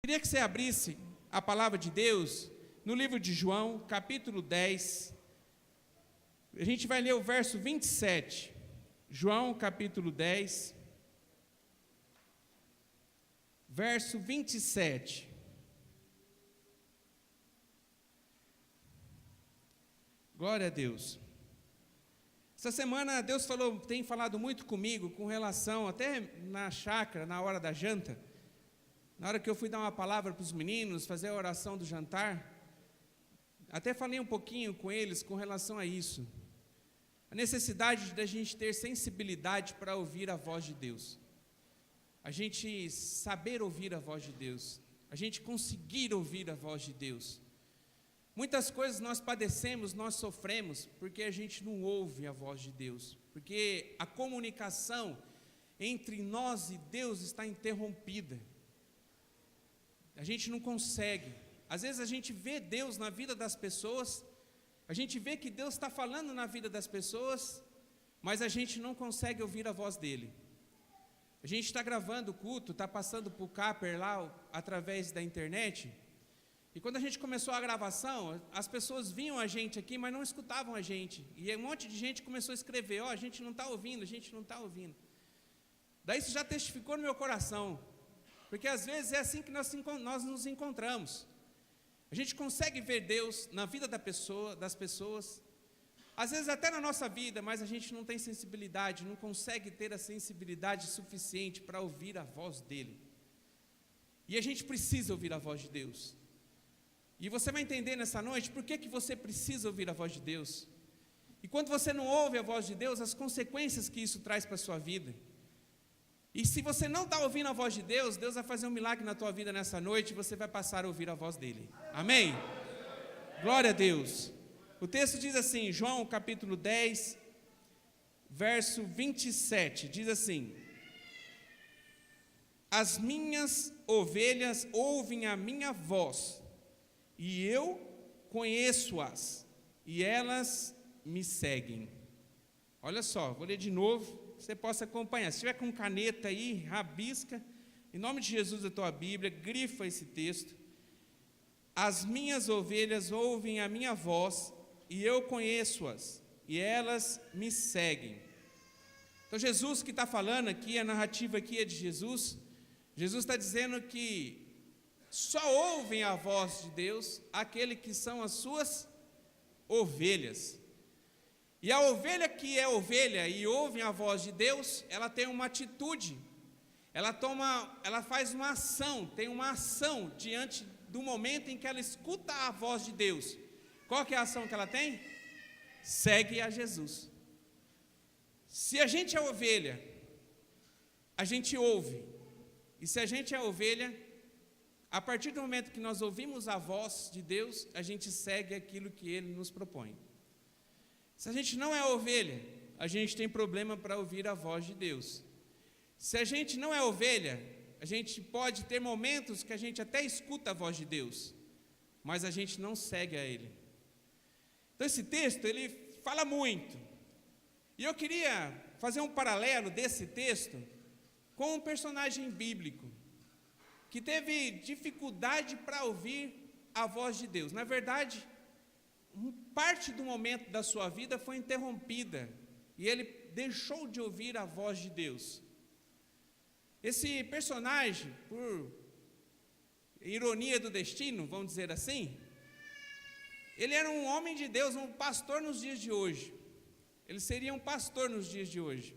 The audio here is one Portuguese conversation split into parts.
Queria que você abrisse a palavra de Deus no livro de João, capítulo 10. A gente vai ler o verso 27. João, capítulo 10, verso 27. Glória a Deus. Essa semana Deus tem falado muito comigo com relação, até na chácara, na hora da janta, na hora que eu fui dar uma palavra para os meninos, fazer a oração do jantar, até falei um pouquinho com eles com relação a isso. A necessidade da gente ter sensibilidade para ouvir a voz de Deus. A gente saber ouvir a voz de Deus. A gente conseguir ouvir a voz de Deus. Muitas coisas nós padecemos, nós sofremos, porque a gente não ouve a voz de Deus. Porque a comunicação entre nós e Deus está interrompida. A gente não consegue. Às vezes a gente vê Deus na vida das pessoas, a gente vê que Deus está falando na vida das pessoas, mas a gente não consegue ouvir a voz dele. A gente está gravando o culto, está passando para o Capper lá, através da internet, e quando a gente começou a gravação, as pessoas viam a gente aqui, mas não escutavam a gente, e um monte de gente começou a escrever, a gente não está ouvindo, a gente não está ouvindo. Daí isso já testificou no meu coração, porque às vezes é assim que nós nos encontramos. A gente consegue ver Deus na vida das pessoas, às vezes até na nossa vida, mas a gente não tem sensibilidade, não consegue ter a sensibilidade suficiente para ouvir a voz dele. E a gente precisa ouvir a voz de Deus. E você vai entender nessa noite por que você precisa ouvir a voz de Deus. E quando você não ouve a voz de Deus, as consequências que isso traz para a sua vida. E se você não está ouvindo a voz de Deus, Deus vai fazer um milagre na tua vida nessa noite e você vai passar a ouvir a voz dele. Amém? Glória a Deus. O texto diz assim, João capítulo 10, verso 27, diz assim: as minhas ovelhas ouvem a minha voz, e eu conheço-as, e elas me seguem. Olha só, vou ler de novo. Você possa acompanhar. Se tiver com caneta aí, rabisca, em nome de Jesus a tua Bíblia, grifa esse texto. As minhas ovelhas ouvem a minha voz, e eu conheço-as, e elas me seguem. Então Jesus que está falando aqui, a narrativa aqui é de Jesus. Jesus está dizendo que só ouvem a voz de Deus aqueles que são as suas ovelhas. E a ovelha que é ovelha e ouve a voz de Deus, ela tem uma atitude, ela faz uma ação, tem uma ação diante do momento em que ela escuta a voz de Deus. Qual que é a ação que ela tem? Segue a Jesus. Se a gente é ovelha, a gente ouve. E se a gente é ovelha, a partir do momento que nós ouvimos a voz de Deus, a gente segue aquilo que Ele nos propõe. Se a gente não é ovelha, a gente tem problema para ouvir a voz de Deus. Se a gente não é ovelha, a gente pode ter momentos que a gente até escuta a voz de Deus, mas a gente não segue a Ele. Então esse texto, ele fala muito. E eu queria fazer um paralelo desse texto com um personagem bíblico, que teve dificuldade para ouvir a voz de Deus. Na verdade, parte do momento da sua vida foi interrompida e ele deixou de ouvir a voz de Deus. Esse personagem, por ironia do destino, vamos dizer assim, ele era um homem de Deus, um pastor nos dias de hoje. Ele seria um pastor nos dias de hoje.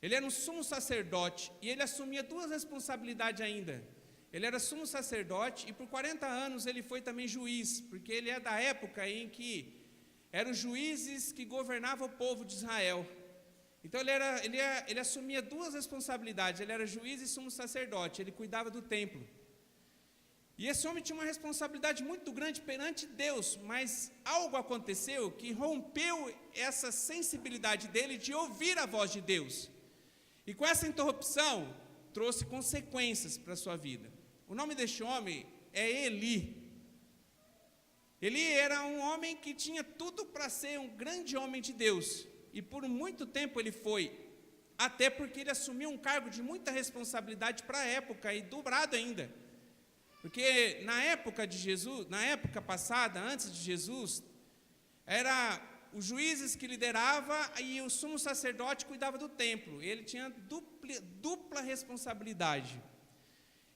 Ele era um sumo sacerdote e ele assumia duas responsabilidades ainda. Ele era sumo sacerdote e por 40 anos ele foi também juiz, porque ele é da época em que eram os juízes que governavam o povo de Israel. Então ele assumia duas responsabilidades, ele era juiz e sumo sacerdote, ele cuidava do templo. E esse homem tinha uma responsabilidade muito grande perante Deus, mas algo aconteceu que rompeu essa sensibilidade dele de ouvir a voz de Deus. E com essa interrupção, trouxe consequências para a sua vida. O nome deste homem é Eli. Eli era um homem que tinha tudo para ser um grande homem de Deus. E por muito tempo ele foi. Até porque ele assumiu um cargo de muita responsabilidade para a época e dobrado ainda. Porque na época de Jesus, na época passada, antes de Jesus, era os juízes que lideravam e o sumo sacerdote cuidava do templo. Ele tinha dupla responsabilidade.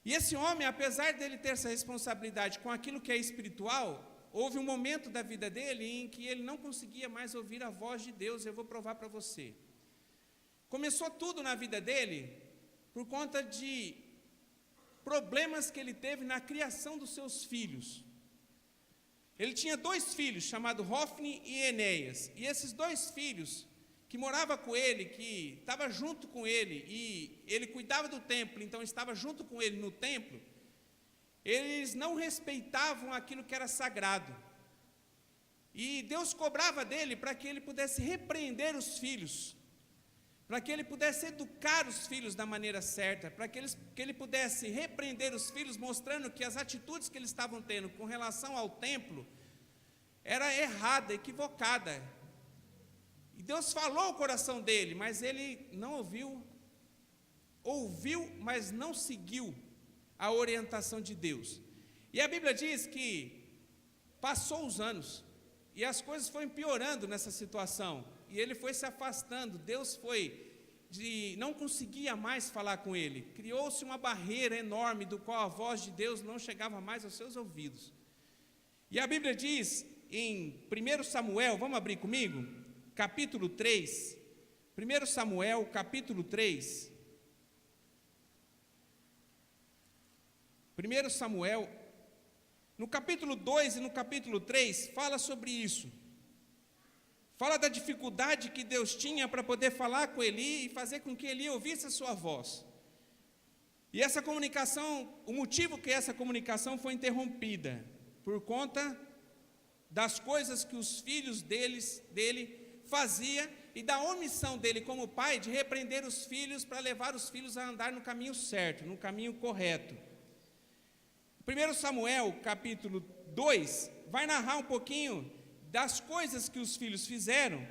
E esse homem, apesar dele ter essa responsabilidade com aquilo que é espiritual, houve um momento da vida dele em que ele não conseguia mais ouvir a voz de Deus. Eu vou provar para você. Começou tudo na vida dele por conta de problemas que ele teve na criação dos seus filhos. Ele tinha 2 filhos, chamados Hofni e Enéas. E esses 2 filhos, que moravam com ele, que estavam junto com ele, e ele cuidava do templo, então estava junto com ele no templo, eles não respeitavam aquilo que era sagrado. E Deus cobrava dele para que ele pudesse repreender os filhos, para que ele pudesse educar os filhos da maneira certa, para que ele pudesse repreender os filhos, mostrando que as atitudes que eles estavam tendo com relação ao templo era errada, equivocada. E Deus falou ao coração dele, mas ele não ouviu, mas não seguiu a orientação de Deus. E a Bíblia diz que passou os anos, e as coisas foram piorando nessa situação, e ele foi se afastando. Deus não conseguia mais falar com ele. Criou-se uma barreira enorme, do qual a voz de Deus não chegava mais aos seus ouvidos. E a Bíblia diz em 1 Samuel, vamos abrir comigo? Capítulo 3. 1 Samuel, capítulo 3. 1 Samuel, no capítulo 2 e no capítulo 3, fala sobre isso. Fala da dificuldade que Deus tinha para poder falar com Eli e fazer com que Eli ouvisse a sua voz. E essa comunicação, o motivo que essa comunicação foi interrompida, por conta das coisas que os filhos dele faziam e da omissão dele como pai de repreender os filhos para levar os filhos a andar no caminho certo, no caminho correto. 1 Samuel, capítulo 2, vai narrar um pouquinho das coisas que os filhos fizeram,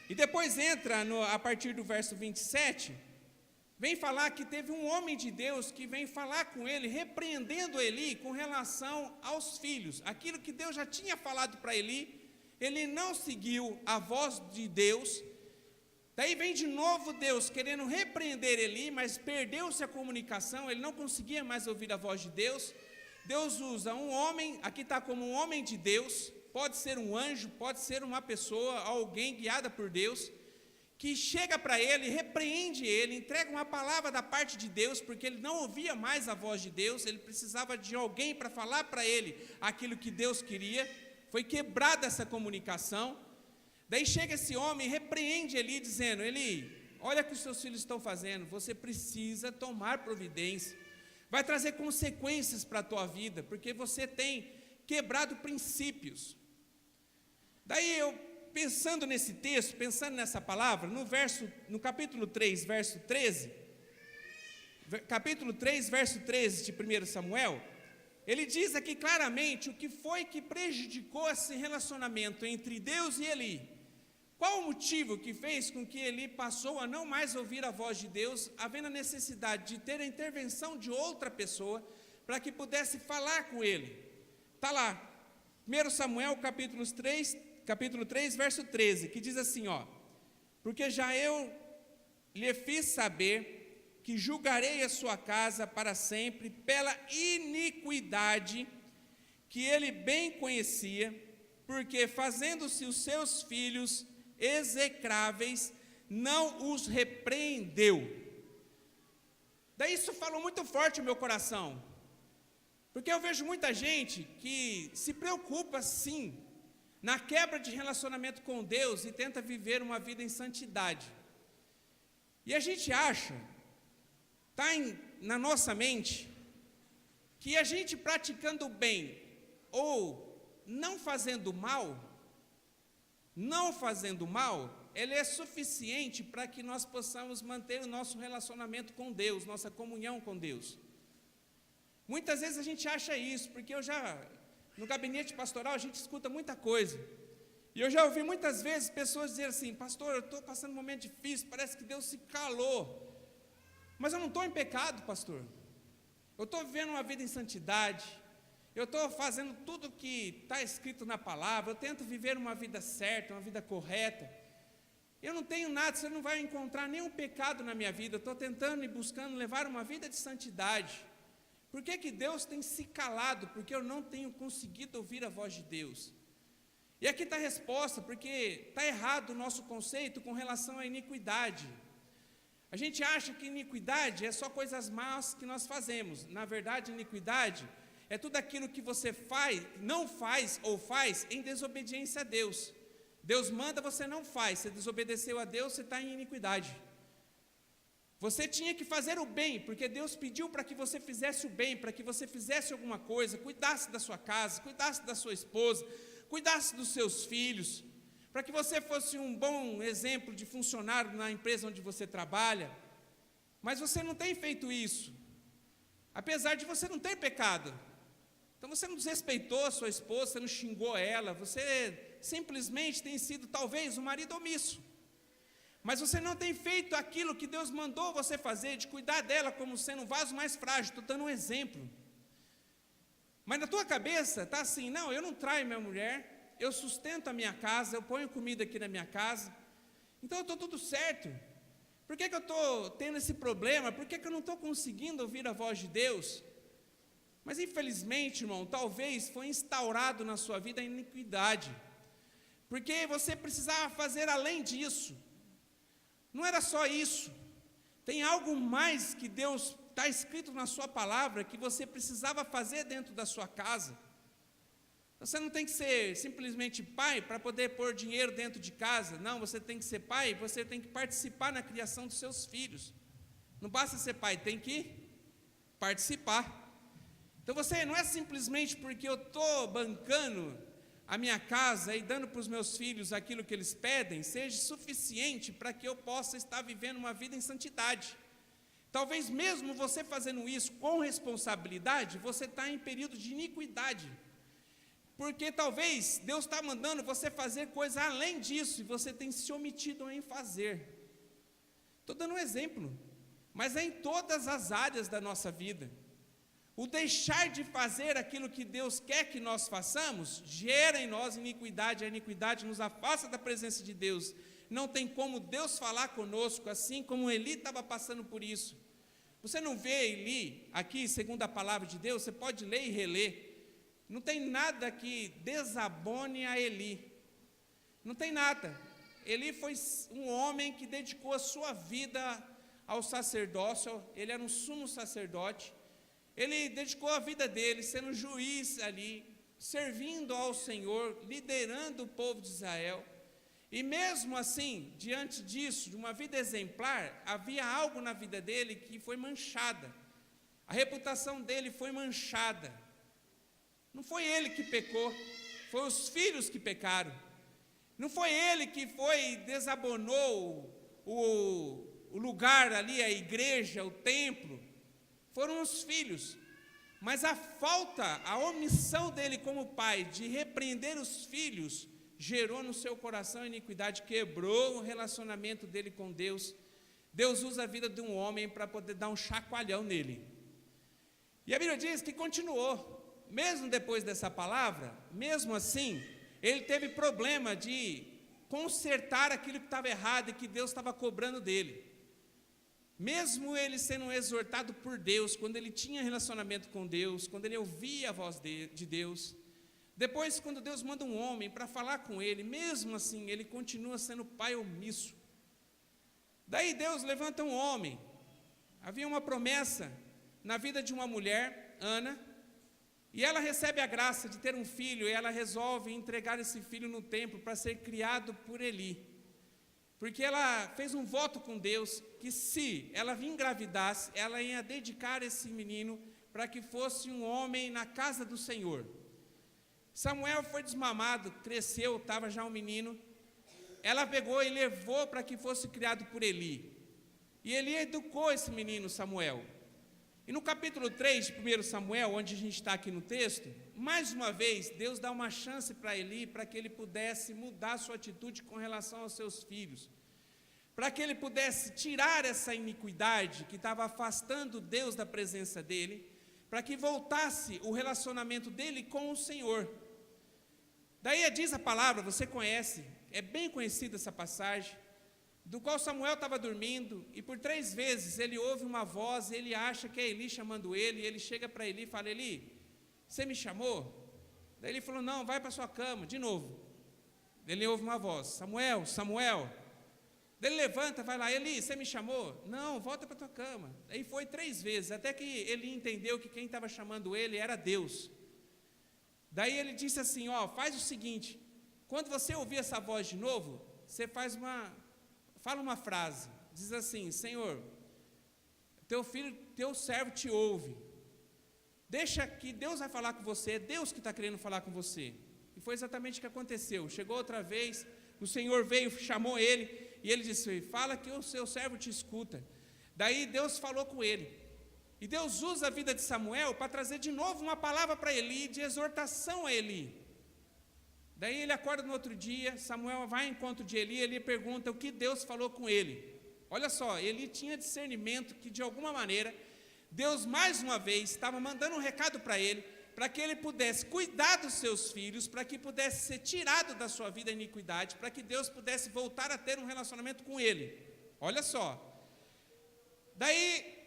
e depois entra a partir do verso 27, vem falar que teve um homem de Deus que vem falar com ele, repreendendo Eli com relação aos filhos. Aquilo que Deus já tinha falado para Eli, ele não seguiu a voz de Deus. Daí vem de novo Deus querendo repreender Eli, mas perdeu-se a comunicação, ele não conseguia mais ouvir a voz de Deus. Deus usa um homem, aqui está como um homem de Deus, pode ser um anjo, pode ser uma pessoa, alguém guiada por Deus, que chega para ele, repreende ele, entrega uma palavra da parte de Deus, porque ele não ouvia mais a voz de Deus, ele precisava de alguém para falar para ele aquilo que Deus queria. Foi quebrada essa comunicação. Daí chega esse homem e repreende Eli, dizendo: Eli, olha o que os seus filhos estão fazendo, você precisa tomar providência, vai trazer consequências para a tua vida, porque você tem quebrado princípios. Daí eu, pensando nesse texto, pensando nessa palavra, no capítulo 3, verso 13, capítulo 3, verso 13 de 1 Samuel, ele diz aqui claramente o que foi que prejudicou esse relacionamento entre Deus e Eli. Qual o motivo que fez com que Eli passou a não mais ouvir a voz de Deus, havendo a necessidade de ter a intervenção de outra pessoa, para que pudesse falar com ele? Está lá, 1 Samuel, capítulo 3, verso 13, que diz assim, porque já eu lhe fiz saber que julgarei a sua casa para sempre pela iniquidade que ele bem conhecia, porque fazendo-se os seus filhos execráveis, não os repreendeu. Daí isso falou muito forte no meu coração, porque eu vejo muita gente que se preocupa sim na quebra de relacionamento com Deus e tenta viver uma vida em santidade. E a gente acha, está na nossa mente, que a gente praticando o bem ou não fazendo mal, ele é suficiente para que nós possamos manter o nosso relacionamento com Deus, nossa comunhão com Deus. Muitas vezes a gente acha isso, porque no gabinete pastoral a gente escuta muita coisa, e eu já ouvi muitas vezes pessoas dizer assim: pastor, eu estou passando um momento difícil, parece que Deus se calou, mas eu não estou em pecado, pastor, eu estou vivendo uma vida em santidade, eu estou fazendo tudo que está escrito na palavra, eu tento viver uma vida certa, uma vida correta, eu não tenho nada, você não vai encontrar nenhum pecado na minha vida, eu estou tentando e buscando levar uma vida de santidade. Por que Deus tem se calado? Porque eu não tenho conseguido ouvir a voz de Deus. E aqui está a resposta, porque está errado o nosso conceito com relação à iniquidade. A gente acha que iniquidade é só coisas más que nós fazemos. Na verdade, iniquidade é tudo aquilo que você faz, não faz ou faz em desobediência a Deus. Deus manda, você não faz. Você desobedeceu a Deus, você está em iniquidade. Você tinha que fazer o bem, porque Deus pediu para que você fizesse o bem, para que você fizesse alguma coisa, cuidasse da sua casa, cuidasse da sua esposa, cuidasse dos seus filhos, para que você fosse um bom exemplo de funcionário na empresa onde você trabalha. Mas você não tem feito isso, apesar de você não ter pecado. Então você não desrespeitou a sua esposa, você não xingou ela, você simplesmente tem sido talvez um marido omisso. Mas você não tem feito aquilo que Deus mandou você fazer, de cuidar dela como sendo um vaso mais frágil. Estou dando um exemplo. Mas na tua cabeça está assim: não, eu não traio minha mulher, eu sustento a minha casa, eu ponho comida aqui na minha casa, então eu estou tudo certo. Por que eu estou tendo esse problema? Por que eu não estou conseguindo ouvir a voz de Deus? Mas infelizmente, irmão, talvez foi instaurado na sua vida a iniquidade, porque você precisava fazer além disso. Não era só isso, tem algo mais que Deus está escrito na sua palavra que você precisava fazer dentro da sua casa. Você não tem que ser simplesmente pai para poder pôr dinheiro dentro de casa. Não, você tem que ser pai, você tem que participar na criação dos seus filhos. Não basta ser pai, tem que participar. Então você não é simplesmente porque eu estou bancando a minha casa e dando para os meus filhos aquilo que eles pedem, seja suficiente para que eu possa estar vivendo uma vida em santidade. Talvez mesmo você fazendo isso com responsabilidade, você está em período de iniquidade, porque talvez Deus está mandando você fazer coisa além disso, e você tem se omitido em fazer. Estou dando um exemplo, mas é em todas as áreas da nossa vida. O deixar de fazer aquilo que Deus quer que nós façamos, gera em nós iniquidade, a iniquidade nos afasta da presença de Deus. Não tem como Deus falar conosco, assim como Eli estava passando por isso. Você não vê Eli aqui, segundo a palavra de Deus, você pode ler e reler. Não tem nada que desabone a Eli. Não tem nada. Eli foi um homem que dedicou a sua vida ao sacerdócio, ele era um sumo sacerdote. Ele dedicou a vida dele, sendo juiz ali, servindo ao Senhor, liderando o povo de Israel. E mesmo assim, diante disso, de uma vida exemplar, havia algo na vida dele que foi manchada. A reputação dele foi manchada. Não foi ele que pecou, foi os filhos que pecaram. Não foi ele que desabonou o lugar ali, a igreja, o templo. Foram os filhos, mas a falta, a omissão dele como pai de repreender os filhos, gerou no seu coração iniquidade, quebrou o relacionamento dele com Deus. Deus usa a vida de um homem para poder dar um chacoalhão nele. E a Bíblia diz que continuou, mesmo depois dessa palavra, mesmo assim, ele teve problema de consertar aquilo que estava errado e que Deus estava cobrando dele. Mesmo ele sendo exortado por Deus, quando ele tinha relacionamento com Deus, quando ele ouvia a voz de Deus, depois quando Deus manda um homem para falar com ele, mesmo assim ele continua sendo pai omisso. Daí Deus levanta um homem. Havia uma promessa na vida de uma mulher, Ana, e ela recebe a graça de ter um filho, e ela resolve entregar esse filho no templo para ser criado por Eli. Porque ela fez um voto com Deus, que se ela engravidasse, ela ia dedicar esse menino para que fosse um homem na casa do Senhor. Samuel foi desmamado, cresceu, estava já um menino. Ela pegou e levou para que fosse criado por Eli. E Eli educou esse menino, Samuel. E no capítulo 3 de 1 Samuel, onde a gente está aqui no texto, mais uma vez, Deus dá uma chance para Eli, para que ele pudesse mudar sua atitude com relação aos seus filhos, para que ele pudesse tirar essa iniquidade que estava afastando Deus da presença dele, para que voltasse o relacionamento dele com o Senhor. Daí diz a palavra, você conhece, é bem conhecida essa passagem, do qual Samuel estava dormindo, e por 3 vezes ele ouve uma voz, ele acha que é Eli chamando ele, e ele chega para Eli e fala, Eli, você me chamou? Daí ele falou, não, vai para sua cama, de novo. Ele ouve uma voz, Samuel, Samuel. Daí ele levanta, vai lá, Eli, você me chamou? Não, volta para tua cama. Aí foi 3 vezes, até que ele entendeu que quem estava chamando ele era Deus. Daí ele disse assim, faz o seguinte, quando você ouvir essa voz de novo, você fala uma frase, diz assim, Senhor, teu servo te ouve, deixa que Deus vai falar com você, é Deus que está querendo falar com você. E foi exatamente o que aconteceu, chegou outra vez, o Senhor veio, chamou ele, e ele disse, fala que o seu servo te escuta. Daí Deus falou com ele, e Deus usa a vida de Samuel para trazer de novo uma palavra para Eli, de exortação a Eli. Daí ele acorda no outro dia, Samuel vai ao encontro de Eli, ele pergunta o que Deus falou com ele. Olha só, Eli tinha discernimento que de alguma maneira, Deus mais uma vez estava mandando um recado para ele, para que ele pudesse cuidar dos seus filhos, para que pudesse ser tirado da sua vida a iniquidade, para que Deus pudesse voltar a ter um relacionamento com ele. Olha só, daí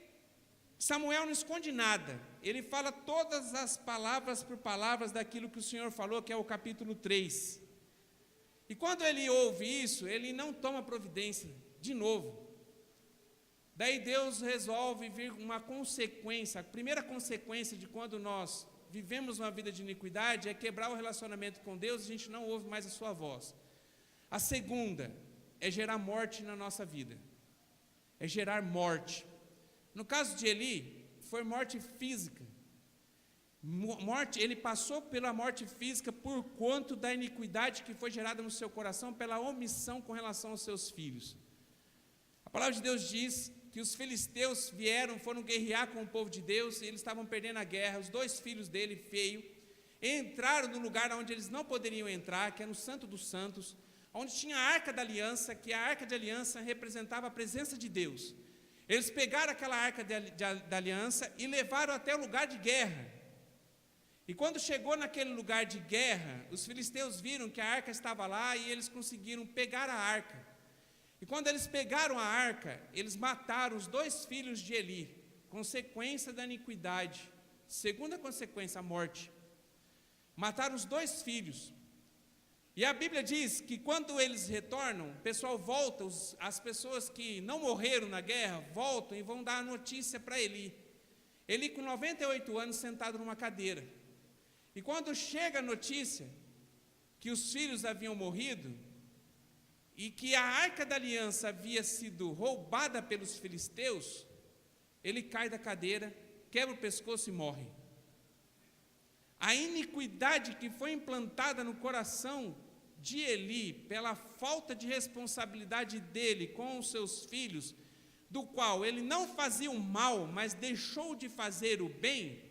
Samuel não esconde nada, ele fala todas as palavras por palavras daquilo que o Senhor falou, que é o capítulo 3. E quando ele ouve isso, ele não toma providência de novo. Daí Deus resolve vir uma consequência, a primeira consequência de quando nós vivemos uma vida de iniquidade é quebrar o relacionamento com Deus, a gente não ouve mais a sua voz. A segunda é gerar morte na nossa vida, é gerar morte. No caso de Eli, foi morte física. Ele passou pela morte física por conta da iniquidade que foi gerada no seu coração, pela omissão com relação aos seus filhos. A palavra de Deus diz que os filisteus foram guerrear com o povo de Deus, e eles estavam perdendo a guerra, os 2 filhos dele, feio, entraram no lugar onde eles não poderiam entrar, que é no Santo dos Santos, onde tinha a Arca da Aliança, que a Arca de Aliança representava a presença de Deus. Eles pegaram aquela Arca da Aliança e levaram até o lugar de guerra. E quando chegou naquele lugar de guerra, os filisteus viram que a arca estava lá e eles conseguiram pegar a arca. E quando eles pegaram a arca, eles mataram os 2 filhos de Eli, consequência da iniquidade. Segunda consequência, a morte. Mataram os 2 filhos. E a Bíblia diz que quando eles retornam, o pessoal volta, as pessoas que não morreram na guerra, voltam e vão dar a notícia para Eli. Eli com 98 anos sentado numa cadeira. E quando chega a notícia que os filhos haviam morrido, e que a Arca da Aliança havia sido roubada pelos filisteus, ele cai da cadeira, quebra o pescoço e morre. A iniquidade que foi implantada no coração de Eli, pela falta de responsabilidade dele com os seus filhos, do qual ele não fazia o mal, mas deixou de fazer o bem,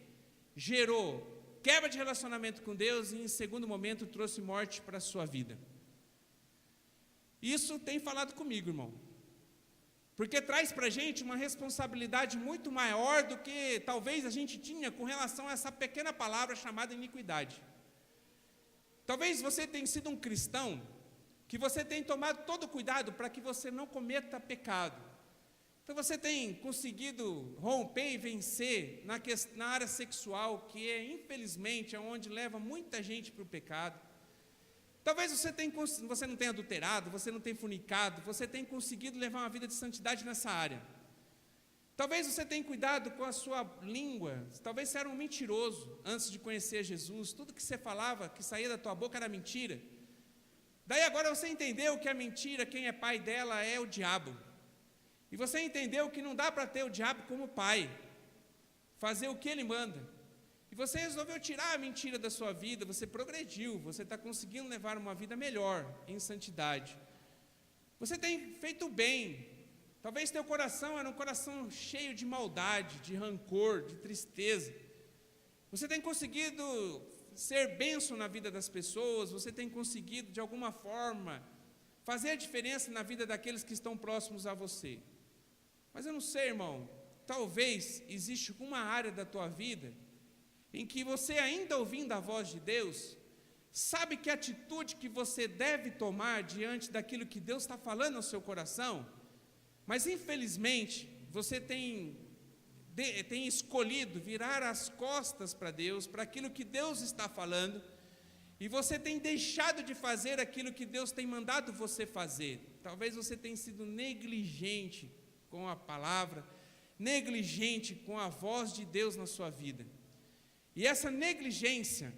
gerou quebra de relacionamento com Deus e, em segundo momento, trouxe morte para a sua vida. Isso tem falado comigo, irmão, porque traz para a gente uma responsabilidade muito maior do que talvez a gente tinha com relação a essa pequena palavra chamada iniquidade. Talvez você tenha sido um cristão, que você tenha tomado todo cuidado para que você não cometa pecado. Então você tem conseguido romper e vencer na área sexual, que infelizmente é onde leva muita gente para o pecado. Talvez você não tenha adulterado, você não tenha fornicado, você tenha conseguido levar uma vida de santidade nessa área. Talvez você tenha cuidado com a sua língua, talvez você era um mentiroso antes de conhecer Jesus, tudo que você falava, que saía da tua boca era mentira. Daí agora você entendeu que a mentira, quem é pai dela é o diabo. E você entendeu que não dá para ter o diabo como pai, fazer o que ele manda. E você resolveu tirar a mentira da sua vida, você progrediu, você está conseguindo levar uma vida melhor, em santidade. Você tem feito bem. Talvez teu coração era um coração cheio de maldade, de rancor, de tristeza. Você tem conseguido ser bênção na vida das pessoas, você tem conseguido, de alguma forma, fazer a diferença na vida daqueles que estão próximos a você. Mas eu não sei, irmão, talvez exista alguma área da tua vida em que você, ainda ouvindo a voz de Deus, sabe que atitude que você deve tomar diante daquilo que Deus está falando no seu coração, mas infelizmente você tem escolhido virar as costas para Deus, para aquilo que Deus está falando, e você tem deixado de fazer aquilo que Deus tem mandado você fazer. Talvez você tenha sido negligente com a palavra, negligente com a voz de Deus na sua vida. E essa negligência,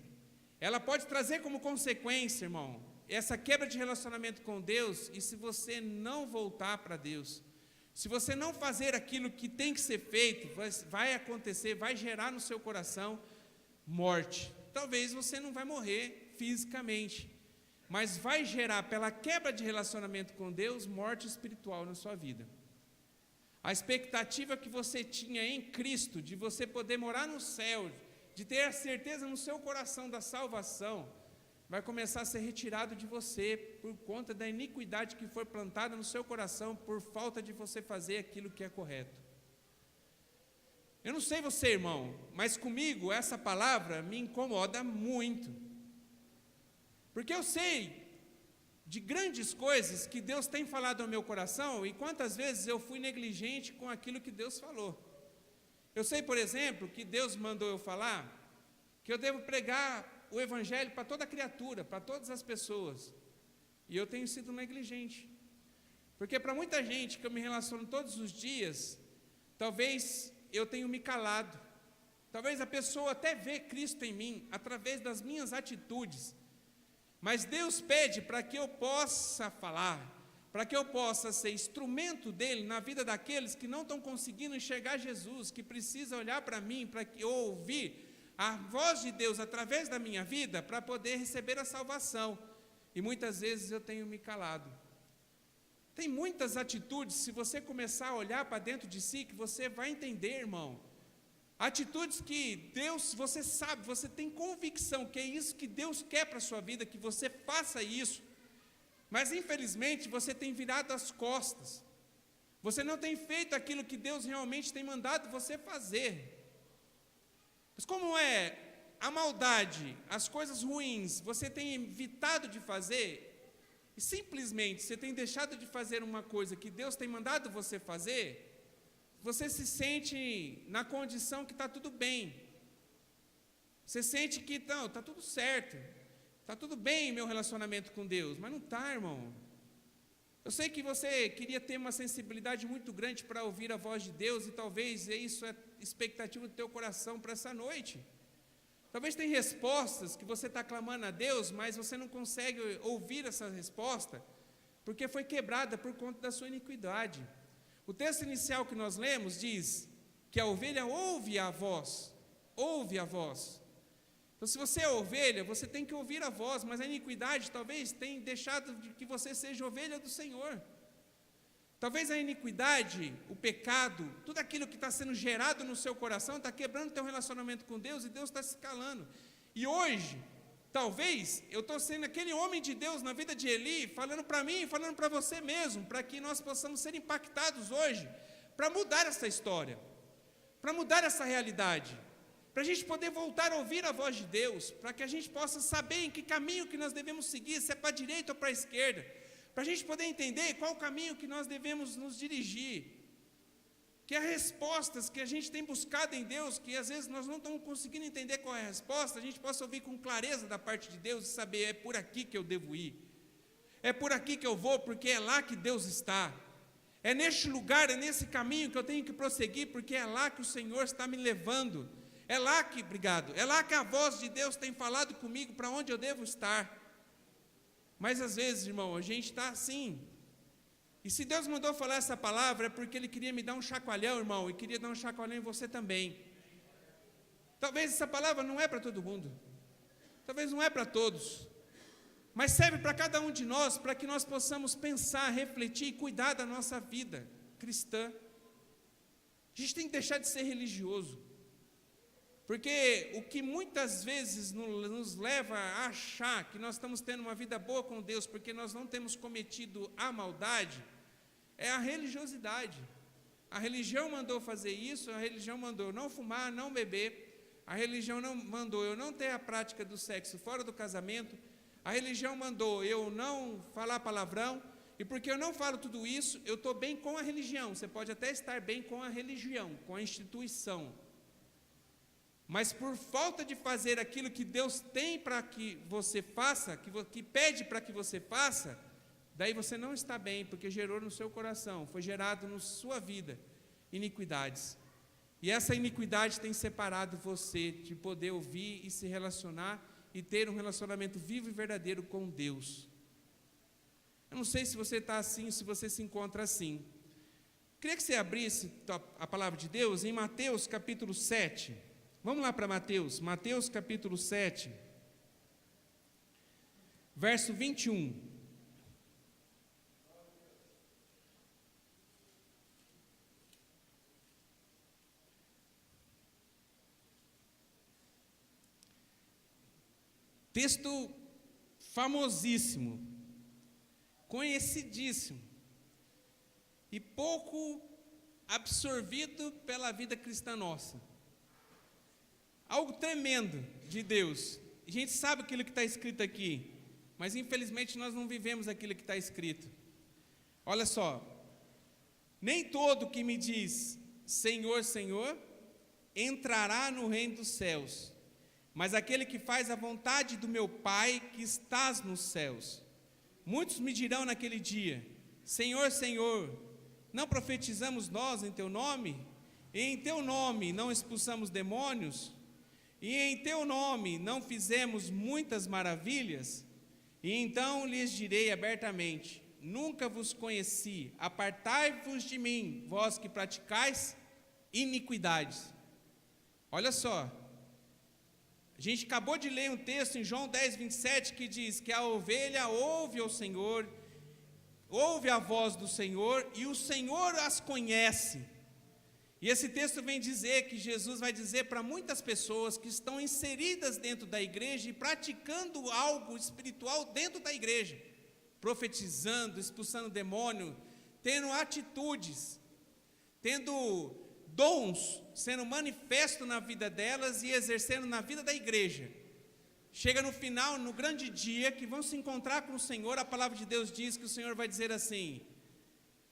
ela pode trazer como consequência, irmão, essa quebra de relacionamento com Deus. E se você não voltar para Deus, se você não fazer aquilo que tem que ser feito, vai acontecer, vai gerar no seu coração morte. Talvez você não vai morrer fisicamente, mas vai gerar, pela quebra de relacionamento com Deus, morte espiritual na sua vida. A expectativa que você tinha em Cristo, de você poder morar no céu, de ter a certeza no seu coração da salvação, vai começar a ser retirado de você por conta da iniquidade que foi plantada no seu coração, por falta de você fazer aquilo que é correto. Eu não sei você, irmão, mas comigo essa palavra me incomoda muito, porque eu sei de grandes coisas que Deus tem falado ao meu coração, e quantas vezes eu fui negligente com aquilo que Deus falou. Eu sei, por exemplo, que Deus mandou eu falar que eu devo pregar o evangelho para toda criatura, para todas as pessoas, e eu tenho sido negligente, porque para muita gente que eu me relaciono todos os dias, talvez eu tenha me calado, talvez a pessoa até vê Cristo em mim, através das minhas atitudes, mas Deus pede para que eu possa falar, para que eu possa ser instrumento dEle na vida daqueles que não estão conseguindo enxergar Jesus, que precisam olhar para mim, para que eu ouvir a voz de Deus através da minha vida, para poder receber a salvação. E muitas vezes eu tenho me calado. Tem muitas atitudes, se você começar a olhar para dentro de si, que você vai entender, irmão. Atitudes que Deus, você sabe, você tem convicção que é isso que Deus quer para a sua vida, que você faça isso. Mas infelizmente você tem virado as costas. Você não tem feito aquilo que Deus realmente tem mandado você fazer. Mas como é a maldade, as coisas ruins, você tem evitado de fazer, e simplesmente você tem deixado de fazer uma coisa que Deus tem mandado você fazer, você se sente na condição que está tudo bem. Você sente que não, está tudo certo, está tudo bem meu relacionamento com Deus, mas não está, irmão. Eu sei que você queria ter uma sensibilidade muito grande para ouvir a voz de Deus, e talvez isso é expectativa do teu coração para essa noite. Talvez tenha respostas que você está clamando a Deus, mas você não consegue ouvir essa resposta, porque foi quebrada por conta da sua iniquidade. O texto inicial que nós lemos diz que a ovelha ouve a voz, ouve a voz. Então, se você é ovelha, você tem que ouvir a voz, mas a iniquidade talvez tenha deixado de que você seja ovelha do Senhor. Talvez a iniquidade, o pecado, tudo aquilo que está sendo gerado no seu coração, está quebrando o teu relacionamento com Deus, e Deus está se calando. E hoje, talvez, eu estou sendo aquele homem de Deus na vida de Eli, falando para mim, falando para você mesmo, para que nós possamos ser impactados hoje, para mudar essa história, para mudar essa realidade, para a gente poder voltar a ouvir a voz de Deus, para que a gente possa saber em que caminho que nós devemos seguir, se é para a direita ou para a esquerda, para a gente poder entender qual o caminho que nós devemos nos dirigir, que as respostas que a gente tem buscado em Deus, que às vezes nós não estamos conseguindo entender qual é a resposta, a gente possa ouvir com clareza da parte de Deus e saber, é por aqui que eu devo ir, é por aqui que eu vou, porque é lá que Deus está, é neste lugar, é nesse caminho que eu tenho que prosseguir, porque é lá que o Senhor está me levando, é lá que a voz de Deus tem falado comigo para onde eu devo estar. Mas às vezes, irmão, a gente está assim. E se Deus mandou falar essa palavra, é porque Ele queria me dar um chacoalhão, irmão, e queria dar um chacoalhão em você também. Talvez essa palavra não é para todo mundo, talvez não é para todos, mas serve para cada um de nós, para que nós possamos pensar, refletir e cuidar da nossa vida cristã. A gente tem que deixar de ser religioso, porque o que muitas vezes nos leva a achar que nós estamos tendo uma vida boa com Deus, porque nós não temos cometido a maldade, é a religiosidade. A religião mandou fazer isso, a religião mandou não fumar, não beber, A religião não mandou eu não ter a prática do sexo fora do casamento. A religião mandou eu não falar palavrão. E porque eu não falo tudo isso, eu estou bem com a religião. Você pode até estar bem com a religião, com a instituição. Mas por falta de fazer aquilo que Deus tem para que você faça, que pede para que você faça, daí você não está bem, porque gerou no seu coração, foi gerado na sua vida iniquidades. E essa iniquidade tem separado você de poder ouvir e se relacionar e ter um relacionamento vivo e verdadeiro com Deus. Eu não sei se você está assim, se você se encontra assim. Queria que você abrisse a palavra de Deus em Mateus capítulo 7. Vamos lá para Mateus capítulo 7, verso 21. Texto famosíssimo, conhecidíssimo e pouco absorvido pela vida cristã nossa. Algo tremendo de Deus. A gente sabe aquilo que está escrito aqui, mas infelizmente nós não vivemos aquilo que está escrito. Olha só, nem todo que me diz Senhor, Senhor, entrará no reino dos céus, mas aquele que faz a vontade do meu Pai que estás nos céus. Muitos me dirão naquele dia, Senhor, Senhor, não profetizamos nós em teu nome? E em teu nome não expulsamos demônios? E em teu nome não fizemos muitas maravilhas? E então lhes direi abertamente, nunca vos conheci, apartai-vos de mim, vós que praticais iniquidades. Olha só, a gente acabou de ler um texto em João 10, 27, que diz que a ovelha ouve ao Senhor, ouve a voz do Senhor, e o Senhor as conhece. E esse texto vem dizer que Jesus vai dizer para muitas pessoas que estão inseridas dentro da igreja e praticando algo espiritual dentro da igreja, profetizando, expulsando demônio, tendo atitudes, tendo dons sendo manifesto na vida delas e exercendo na vida da igreja. Chega no final, no grande dia, que vão se encontrar com o Senhor, a palavra de Deus diz que o Senhor vai dizer assim,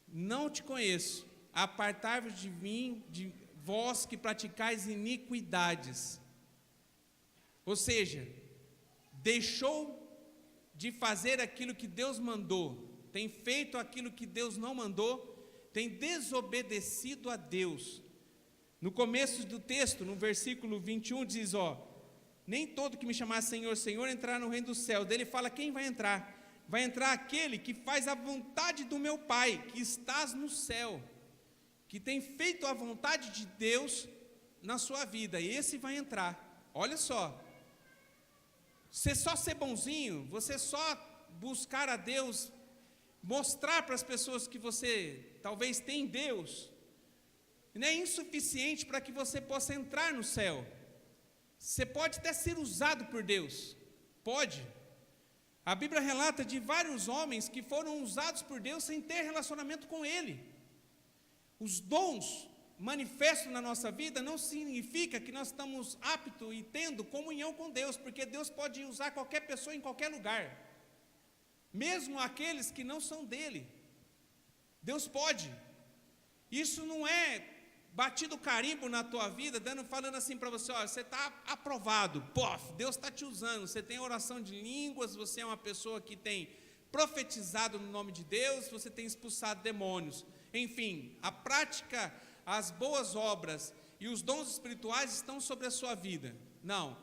não te conheço, apartai-vos de mim, de vós que praticais iniquidades. Ou seja, deixou de fazer aquilo que Deus mandou, tem feito aquilo que Deus não mandou, tem desobedecido a Deus. No começo do texto, no versículo 21, diz, nem todo que me chamar Senhor, Senhor, entrará no reino do céu. Dele fala quem vai entrar. Vai entrar aquele que faz a vontade do meu Pai, que estás no céu, que tem feito a vontade de Deus na sua vida, e esse vai entrar. Olha só, você só ser bonzinho, você só buscar a Deus, mostrar para as pessoas que você talvez tem Deus, não é insuficiente para que você possa entrar no céu. Você pode até ser usado por Deus, pode. A Bíblia relata de vários homens que foram usados por Deus sem ter relacionamento com Ele. Os dons manifestos na nossa vida não significa que nós estamos aptos e tendo comunhão com Deus, porque Deus pode usar qualquer pessoa em qualquer lugar, mesmo aqueles que não são dele. Deus pode. Isso não é batido carimbo na tua vida, falando assim para você, olha, você está aprovado, Deus está te usando, você tem oração de línguas, você é uma pessoa que tem profetizado no nome de Deus, você tem expulsado demônios, enfim, a prática, as boas obras e os dons espirituais estão sobre a sua vida. Não,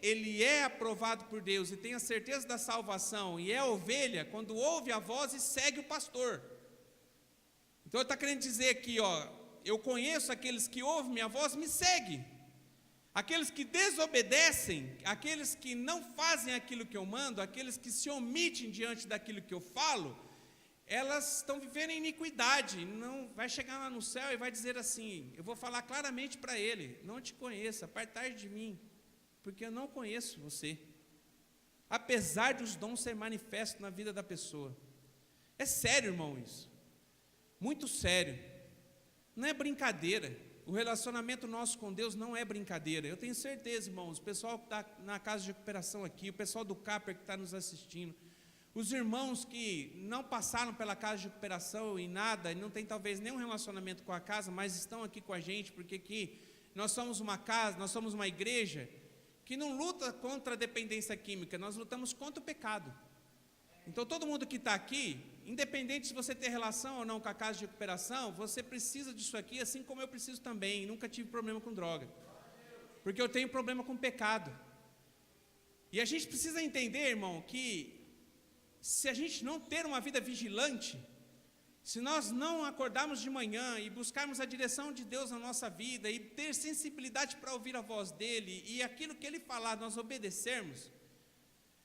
ele é aprovado por Deus e tem a certeza da salvação, e é ovelha quando ouve a voz e segue o pastor. Então ele está querendo dizer aqui, eu conheço aqueles que ouvem minha voz, me seguem. Aqueles que desobedecem, aqueles que não fazem aquilo que eu mando, aqueles que se omitem diante daquilo que eu falo, elas estão vivendo em iniquidade. Não vai chegar lá no céu e vai dizer assim, eu vou falar claramente para ele, não te conheço, apartai de mim, porque eu não conheço você. Apesar dos dons serem manifestos na vida da pessoa. É sério, irmão, isso. Muito sério. Não é brincadeira. o relacionamento nosso com Deus não é brincadeira. Eu tenho certeza, irmãos, o pessoal que está na casa de recuperação aqui, o pessoal do CAPER que está nos assistindo, os irmãos que não passaram pela casa de recuperação e nada, e não tem talvez nenhum relacionamento com a casa, mas estão aqui com a gente, porque aqui nós somos uma casa, nós somos uma igreja que não luta contra a dependência química, nós lutamos contra o pecado. Então todo mundo que está aqui, independente se você tem relação ou não com a casa de recuperação, você precisa disso aqui, assim como eu preciso também. Nunca tive problema com droga, porque eu tenho problema com pecado. E a gente precisa entender, irmão, que se a gente não ter uma vida vigilante, se nós não acordarmos de manhã e buscarmos a direção de Deus na nossa vida e ter sensibilidade para ouvir a voz dEle e aquilo que Ele falar nós obedecermos,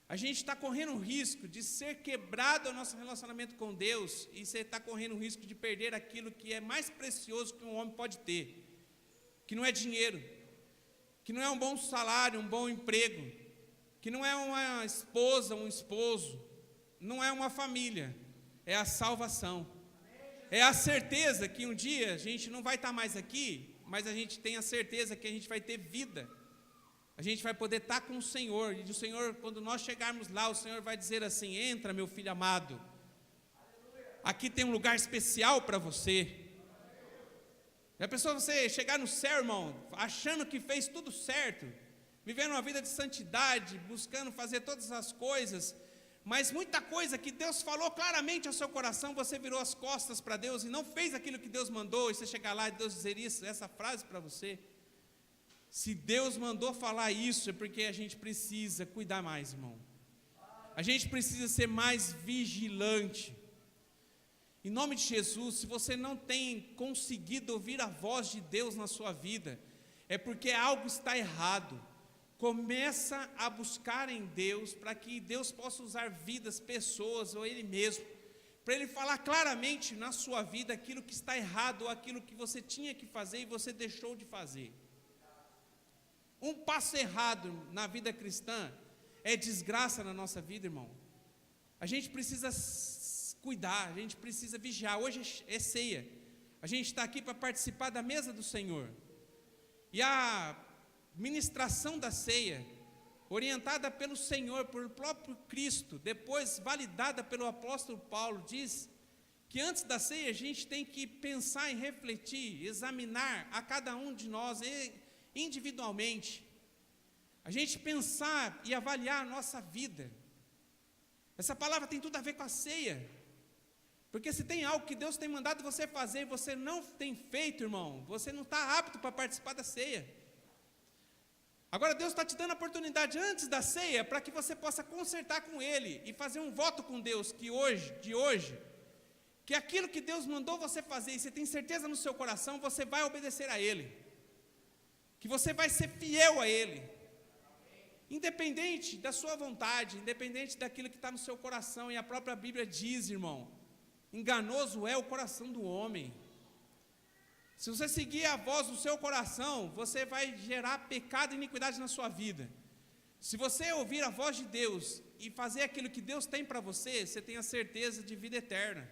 a gente está correndo o risco de ser quebrado o nosso relacionamento com Deus e você está correndo o risco de perder aquilo que é mais precioso que um homem pode ter, que não é dinheiro, que não é um bom salário, um bom emprego, que não é uma esposa, um esposo, não é uma família, é a salvação. É a certeza que um dia a gente não vai estar mais aqui, mas a gente tem a certeza que a gente vai ter vida. A gente vai poder estar com o Senhor, e o Senhor, quando nós chegarmos lá, o Senhor vai dizer assim: entra, meu filho amado, aqui tem um lugar especial para você. Já pensou você chegar no céu, irmão, achando que fez tudo certo, vivendo uma vida de santidade, buscando fazer todas as coisas, mas muita coisa que Deus falou claramente ao seu coração, você virou as costas para Deus e não fez aquilo que Deus mandou, e você chegar lá e Deus dizer essa frase para você. Se Deus mandou falar isso, é porque a gente precisa cuidar mais, irmão. A gente precisa ser mais vigilante. Em nome de Jesus, se você não tem conseguido ouvir a voz de Deus na sua vida, é porque algo está errado. Começa a buscar em Deus, para que Deus possa usar vidas, pessoas, ou Ele mesmo, para Ele falar claramente na sua vida aquilo que está errado, ou aquilo que você tinha que fazer e você deixou de fazer. Um passo errado na vida cristã é desgraça na nossa vida, irmão. A gente precisa cuidar, a gente precisa vigiar. Hoje é ceia, a gente está aqui para participar da mesa do Senhor, e a ministração da ceia, orientada pelo Senhor, pelo próprio Cristo, depois validada pelo apóstolo Paulo, diz que antes da ceia a gente tem que pensar e refletir, examinar a cada um de nós individualmente, a gente pensar e avaliar a nossa vida. Essa palavra tem tudo a ver com a ceia, porque se tem algo que Deus tem mandado você fazer e você não tem feito, irmão, você não está apto para participar da ceia. Agora Deus está te dando a oportunidade antes da ceia, para que você possa consertar com Ele e fazer um voto com Deus, que hoje, que aquilo que Deus mandou você fazer, e você tem certeza no seu coração, você vai obedecer a Ele, que você vai ser fiel a Ele, independente da sua vontade, independente daquilo que está no seu coração. E a própria Bíblia diz, irmão, enganoso é o coração do homem. Se você seguir a voz do seu coração, você vai gerar pecado e iniquidade na sua vida. Se você ouvir a voz de Deus e fazer aquilo que Deus tem para você, você tem a certeza de vida eterna.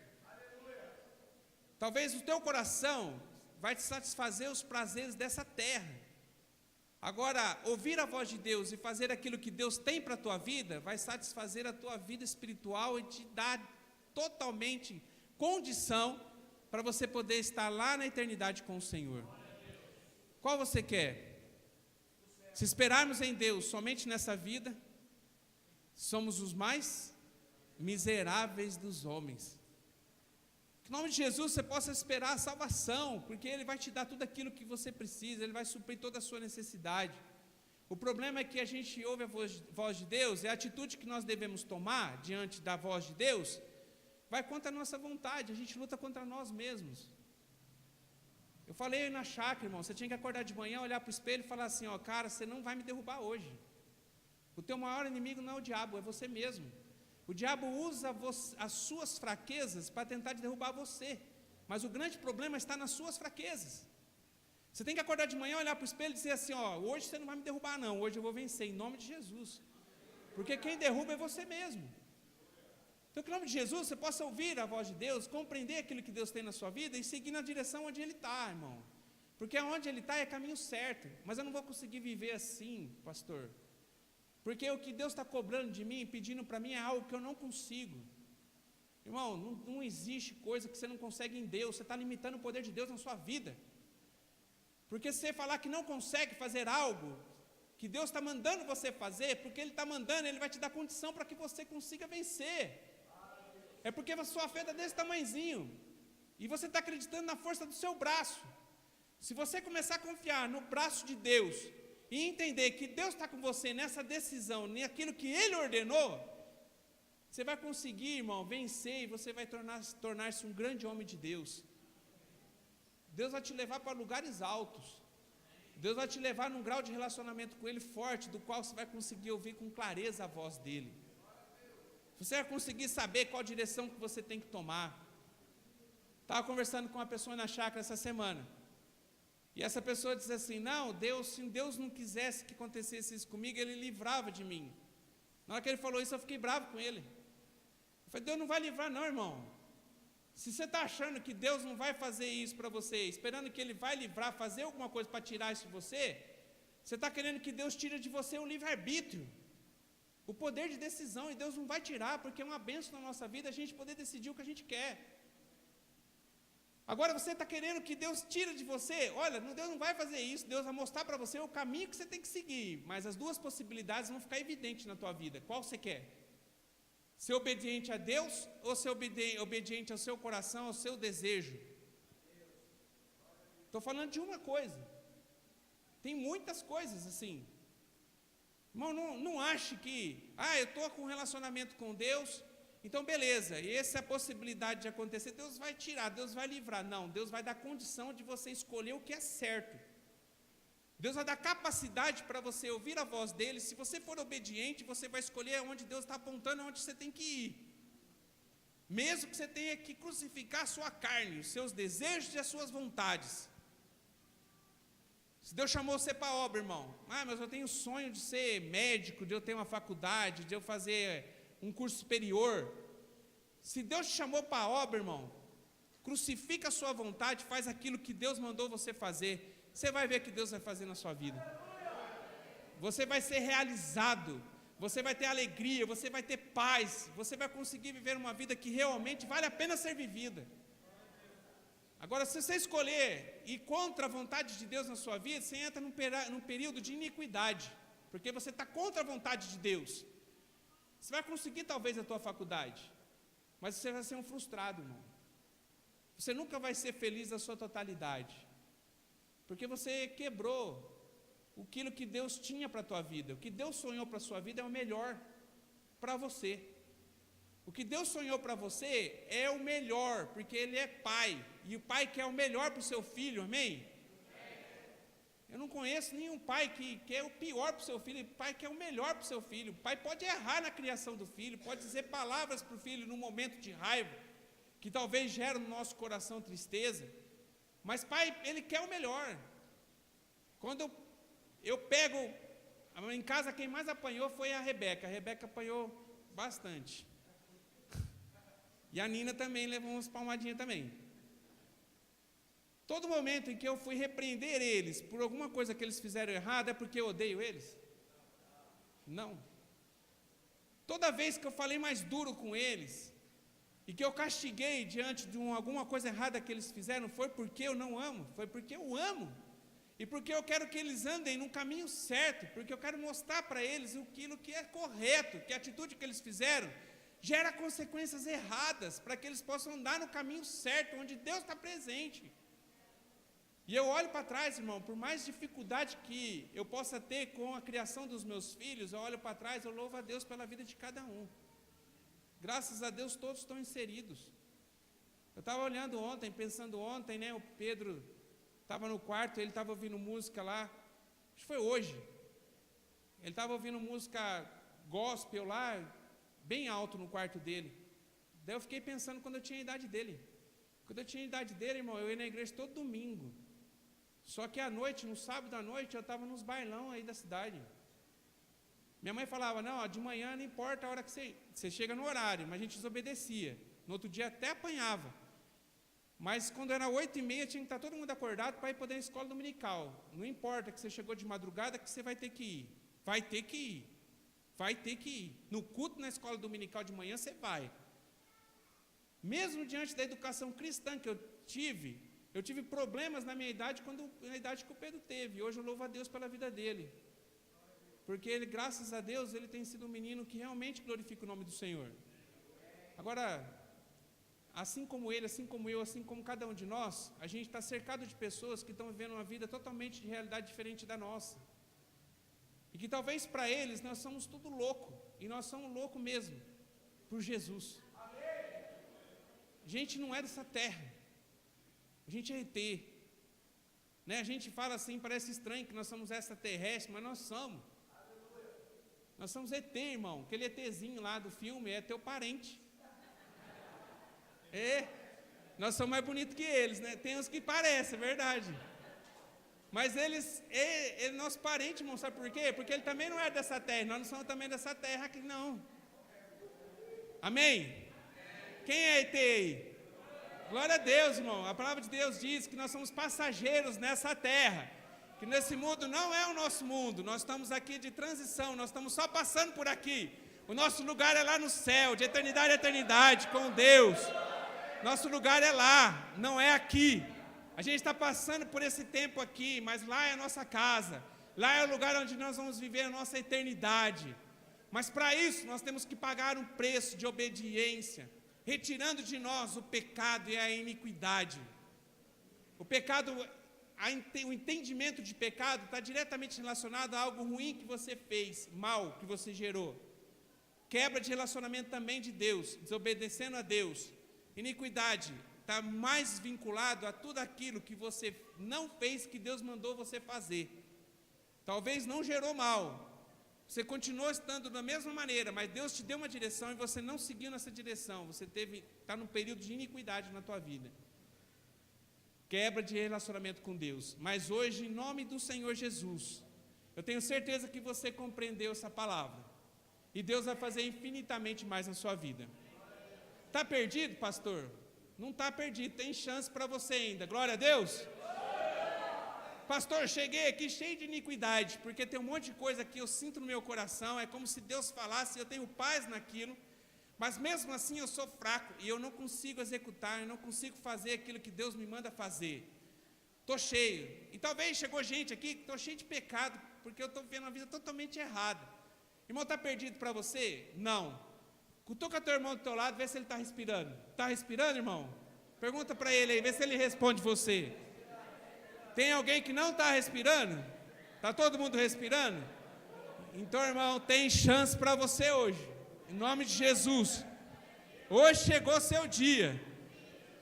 Talvez o teu coração vai te satisfazer os prazeres dessa terra. Agora, ouvir a voz de Deus e fazer aquilo que Deus tem para a tua vida, vai satisfazer a tua vida espiritual e te dar totalmente condição para você poder estar lá na eternidade com o Senhor. Qual você quer? Se esperarmos em Deus somente nessa vida, somos os mais miseráveis dos homens. Que em nome de Jesus você possa esperar a salvação, porque Ele vai te dar tudo aquilo que você precisa, Ele vai suprir toda a sua necessidade. O problema é que a gente ouve a voz de Deus, e a atitude que nós devemos tomar diante da voz de Deus vai contra a nossa vontade, a gente luta contra nós mesmos. Eu falei na chácara, irmão, você tinha que acordar de manhã, olhar para o espelho e falar assim, ó, cara, você não vai me derrubar hoje. O teu maior inimigo não é o diabo, é você mesmo. O diabo usa as suas fraquezas para tentar derrubar você, mas o grande problema está nas suas fraquezas. Você tem que acordar de manhã, olhar para o espelho e dizer assim, ó, hoje você não vai me derrubar não, hoje eu vou vencer, em nome de Jesus. Porque quem derruba é você mesmo. Então, que em nome de Jesus, você possa ouvir a voz de Deus, compreender aquilo que Deus tem na sua vida e seguir na direção onde Ele está, irmão. Porque aonde ele está é caminho certo, mas eu não vou conseguir viver assim, pastor, porque o que Deus está cobrando de mim, pedindo para mim, é algo que eu não consigo. Irmão, não existe coisa que você não consegue em Deus. Você está limitando o poder de Deus na sua vida, porque se você falar que não consegue fazer algo que Deus está mandando você fazer, porque Ele está mandando, Ele vai te dar condição para que você consiga vencer. É porque a sua fé está desse tamanhozinho, e você está acreditando na força do seu braço. Se você começar a confiar no braço de Deus, e entender que Deus está com você nessa decisão, naquilo que Ele ordenou, você vai conseguir, irmão, vencer, e você vai tornar-se um grande homem de Deus. Deus vai te levar para lugares altos. Deus vai te levar num grau de relacionamento com Ele forte, do qual você vai conseguir ouvir com clareza a voz dEle. Você vai conseguir saber qual direção que você tem que tomar. Estava conversando com uma pessoa na chácara essa semana, e essa pessoa disse assim, não, se Deus não quisesse que acontecesse isso comigo, Ele livrava de mim. Na hora que ele falou isso, eu fiquei bravo com ele. Eu falei, Deus não vai livrar não, irmão. Se você está achando que Deus não vai fazer isso para você, esperando que Ele vai livrar, fazer alguma coisa para tirar isso de você, você está querendo que Deus tire de você o livre-arbítrio, o poder de decisão, e Deus não vai tirar, porque é uma bênção na nossa vida a gente poder decidir o que a gente quer. Agora você está querendo que Deus tire de você, olha, Deus não vai fazer isso, Deus vai mostrar para você o caminho que você tem que seguir, mas as duas possibilidades vão ficar evidentes na tua vida. Qual você quer? Ser obediente a Deus ou ser obediente ao seu coração, ao seu desejo? Estou falando de uma coisa. Tem muitas coisas assim. Irmão, não ache que, eu estou com um relacionamento com Deus, então beleza, e essa é a possibilidade de acontecer, Deus vai tirar, Deus vai livrar. Não, Deus vai dar condição de você escolher o que é certo. Deus vai dar capacidade para você ouvir a voz dEle. Se você for obediente, você vai escolher onde Deus está apontando, onde você tem que ir. Mesmo que você tenha que crucificar a sua carne, os seus desejos e as suas vontades. Se Deus chamou você para a obra, irmão, mas eu tenho sonho de ser médico, de eu ter uma faculdade, de eu fazer um curso superior. Se Deus te chamou para a obra, irmão, crucifica a sua vontade, faz aquilo que Deus mandou você fazer. Você vai ver o que Deus vai fazer na sua vida. Você vai ser realizado, você vai ter alegria, você vai ter paz, você vai conseguir viver uma vida que realmente vale a pena ser vivida. Agora, se você escolher ir contra a vontade de Deus na sua vida, você entra num período de iniquidade, porque você está contra a vontade de Deus. Você vai conseguir talvez a tua faculdade, mas você vai ser um frustrado, irmão. Você nunca vai ser feliz na sua totalidade, porque você quebrou aquilo que Deus tinha para a tua vida. O que Deus sonhou para a sua vida é o melhor para você. O que Deus sonhou para você é o melhor, porque Ele é Pai, e o Pai quer o melhor para o seu filho, amém? Eu não conheço nenhum pai que quer o pior para o seu filho. O pai quer o melhor para o seu filho. O pai pode errar na criação do filho, pode dizer palavras para o filho num momento de raiva, que talvez gere no nosso coração tristeza, mas pai, Ele quer o melhor. Quando eu pego, em casa quem mais apanhou foi a Rebeca apanhou bastante, e a Nina também levou umas palmadinhas também. Todo momento em que eu fui repreender eles por alguma coisa que eles fizeram errado, é porque eu odeio eles? Não. Toda vez que eu falei mais duro com eles, e que eu castiguei diante de alguma coisa errada que eles fizeram, foi porque eu não amo, foi porque eu amo, e porque eu quero que eles andem no caminho certo, porque eu quero mostrar para eles aquilo que é correto, que a atitude que eles fizeram gera consequências erradas, para que eles possam andar no caminho certo, onde Deus está presente. E eu olho para trás, irmão, por mais dificuldade que eu possa ter com a criação dos meus filhos, eu olho para trás, eu louvo a Deus pela vida de cada um. Graças a Deus todos estão inseridos. Eu estava olhando ontem, pensando ontem, né, o Pedro estava no quarto, ele estava ouvindo música lá, acho que foi hoje, ele estava ouvindo música gospel lá, bem alto no quarto dele. Daí eu fiquei pensando quando eu tinha a idade dele. Quando eu tinha a idade dele, irmão, eu ia na igreja todo domingo. Só que à noite, no sábado à noite, eu estava nos bailão aí da cidade. Minha mãe falava, não, de manhã não importa a hora que você chega no horário, mas a gente desobedecia. No outro dia até apanhava. Mas quando era 8h30, tinha que estar todo mundo acordado para ir poder ir à escola dominical. Não importa que você chegou de madrugada, que você vai ter que ir. Vai ter que ir. Vai ter que ir. No culto na escola dominical de manhã, você vai. Mesmo diante da educação cristã que eu tive problemas na minha idade, na idade que o Pedro teve. Hoje eu louvo a Deus pela vida dele. Porque ele, graças a Deus, ele tem sido um menino que realmente glorifica o nome do Senhor. Agora, assim como ele, assim como eu, assim como cada um de nós, a gente está cercado de pessoas que estão vivendo uma vida totalmente de realidade diferente da nossa. E que talvez para eles nós somos tudo louco, e nós somos loucos mesmo, por Jesus. A gente não é dessa terra, a gente é ET. Né? A gente fala assim, parece estranho que nós somos extraterrestres, mas nós somos. Nós somos ET, irmão. Aquele ETzinho lá do filme é teu parente. Nós somos mais bonitos que eles, né? Tem uns que parecem, é verdade. Mas eles, ele é nosso parente, irmão, sabe por quê? Porque ele também não é dessa terra, nós não somos também dessa terra aqui, não. Amém? Quem é ET aí? Glória a Deus, irmão. A palavra de Deus diz que nós somos passageiros nessa terra, que nesse mundo não é o nosso mundo, nós estamos aqui de transição, nós estamos só passando por aqui. O nosso lugar é lá no céu, de eternidade a eternidade, com Deus. Nosso lugar é lá, não é aqui. A gente está passando por esse tempo aqui, mas lá é a nossa casa. Lá é o lugar onde nós vamos viver a nossa eternidade. Mas para isso nós temos que pagar um preço de obediência, retirando de nós o pecado e a iniquidade. O pecado, o entendimento de pecado está diretamente relacionado a algo ruim que você fez, mal que você gerou. Quebra de relacionamento também de Deus, desobedecendo a Deus. Iniquidade está mais vinculado a tudo aquilo que você não fez, que Deus mandou você fazer. Talvez não gerou mal, você continuou estando da mesma maneira, mas Deus te deu uma direção e você não seguiu nessa direção. Você está num período de iniquidade na tua vida. Quebra de relacionamento com Deus. Mas hoje, em nome do Senhor Jesus, eu tenho certeza que você compreendeu essa palavra. E Deus vai fazer infinitamente mais na sua vida. Está perdido, pastor? Não está perdido, tem chance para você ainda. Glória a Deus. Pastor, cheguei aqui cheio de iniquidade, porque tem um monte de coisa que eu sinto no meu coração, é como se Deus falasse, eu tenho paz naquilo, mas mesmo assim eu sou fraco, e eu não consigo executar, eu não consigo fazer aquilo que Deus me manda fazer. Estou cheio. E talvez chegou gente aqui que estou cheio de pecado, porque eu estou vivendo uma vida totalmente errada. Irmão, está perdido para você? Não. Cutuca teu irmão do teu lado, vê se ele está respirando. Está respirando, irmão? Pergunta para ele aí, vê se ele responde você. Tem alguém que não está respirando? Está todo mundo respirando? Então, irmão, tem chance para você hoje, em nome de Jesus. Hoje chegou o seu dia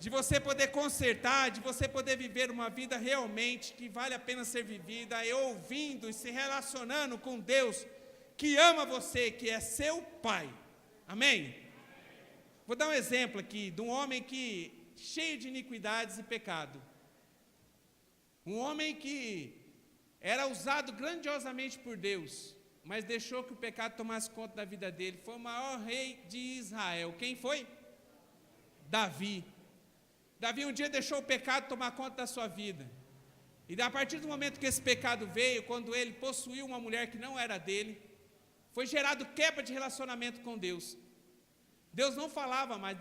de você poder consertar, de você poder viver uma vida realmente que vale a pena ser vivida, e ouvindo e se relacionando com Deus que ama você, que é seu Pai. Amém? Vou dar um exemplo aqui de um homem que cheio de iniquidades e pecado. Um homem que era usado grandiosamente por Deus, mas deixou que o pecado tomasse conta da vida dele. Foi o maior rei de Israel. Quem foi? Davi. Davi um dia deixou o pecado tomar conta da sua vida. E a partir do momento que esse pecado veio, quando ele possuiu uma mulher que não era dele, foi gerado quebra de relacionamento com Deus. Deus não falava mais,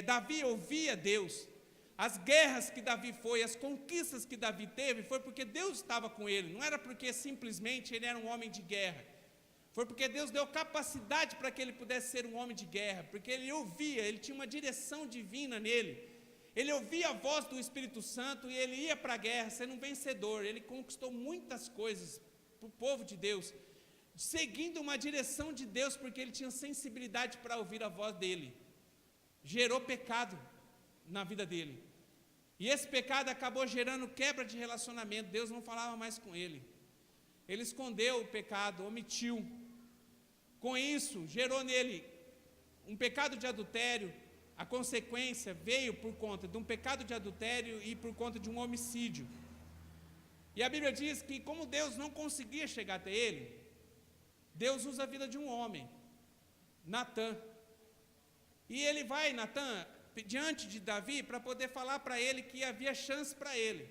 Davi ouvia Deus. As guerras que Davi foi, as conquistas que Davi teve, foi porque Deus estava com ele. Não era porque simplesmente ele era um homem de guerra. Foi porque Deus deu capacidade para que ele pudesse ser um homem de guerra. Porque ele ouvia, ele tinha uma direção divina nele. Ele ouvia a voz do Espírito Santo e ele ia para a guerra sendo um vencedor. Ele conquistou muitas coisas para o povo de Deus, seguindo uma direção de Deus, porque ele tinha sensibilidade para ouvir a voz dele. Gerou pecado na vida dele. E esse pecado acabou gerando quebra de relacionamento. Deus não falava mais com ele. Ele escondeu o pecado, omitiu. Com isso, gerou nele um pecado de adultério. A consequência veio por conta de um pecado de adultério e por conta de um homicídio. E a Bíblia diz que, como Deus não conseguia chegar até ele, Deus usa a vida de um homem, Natã. E ele vai, Natã, diante de Davi para poder falar para ele que havia chance para ele.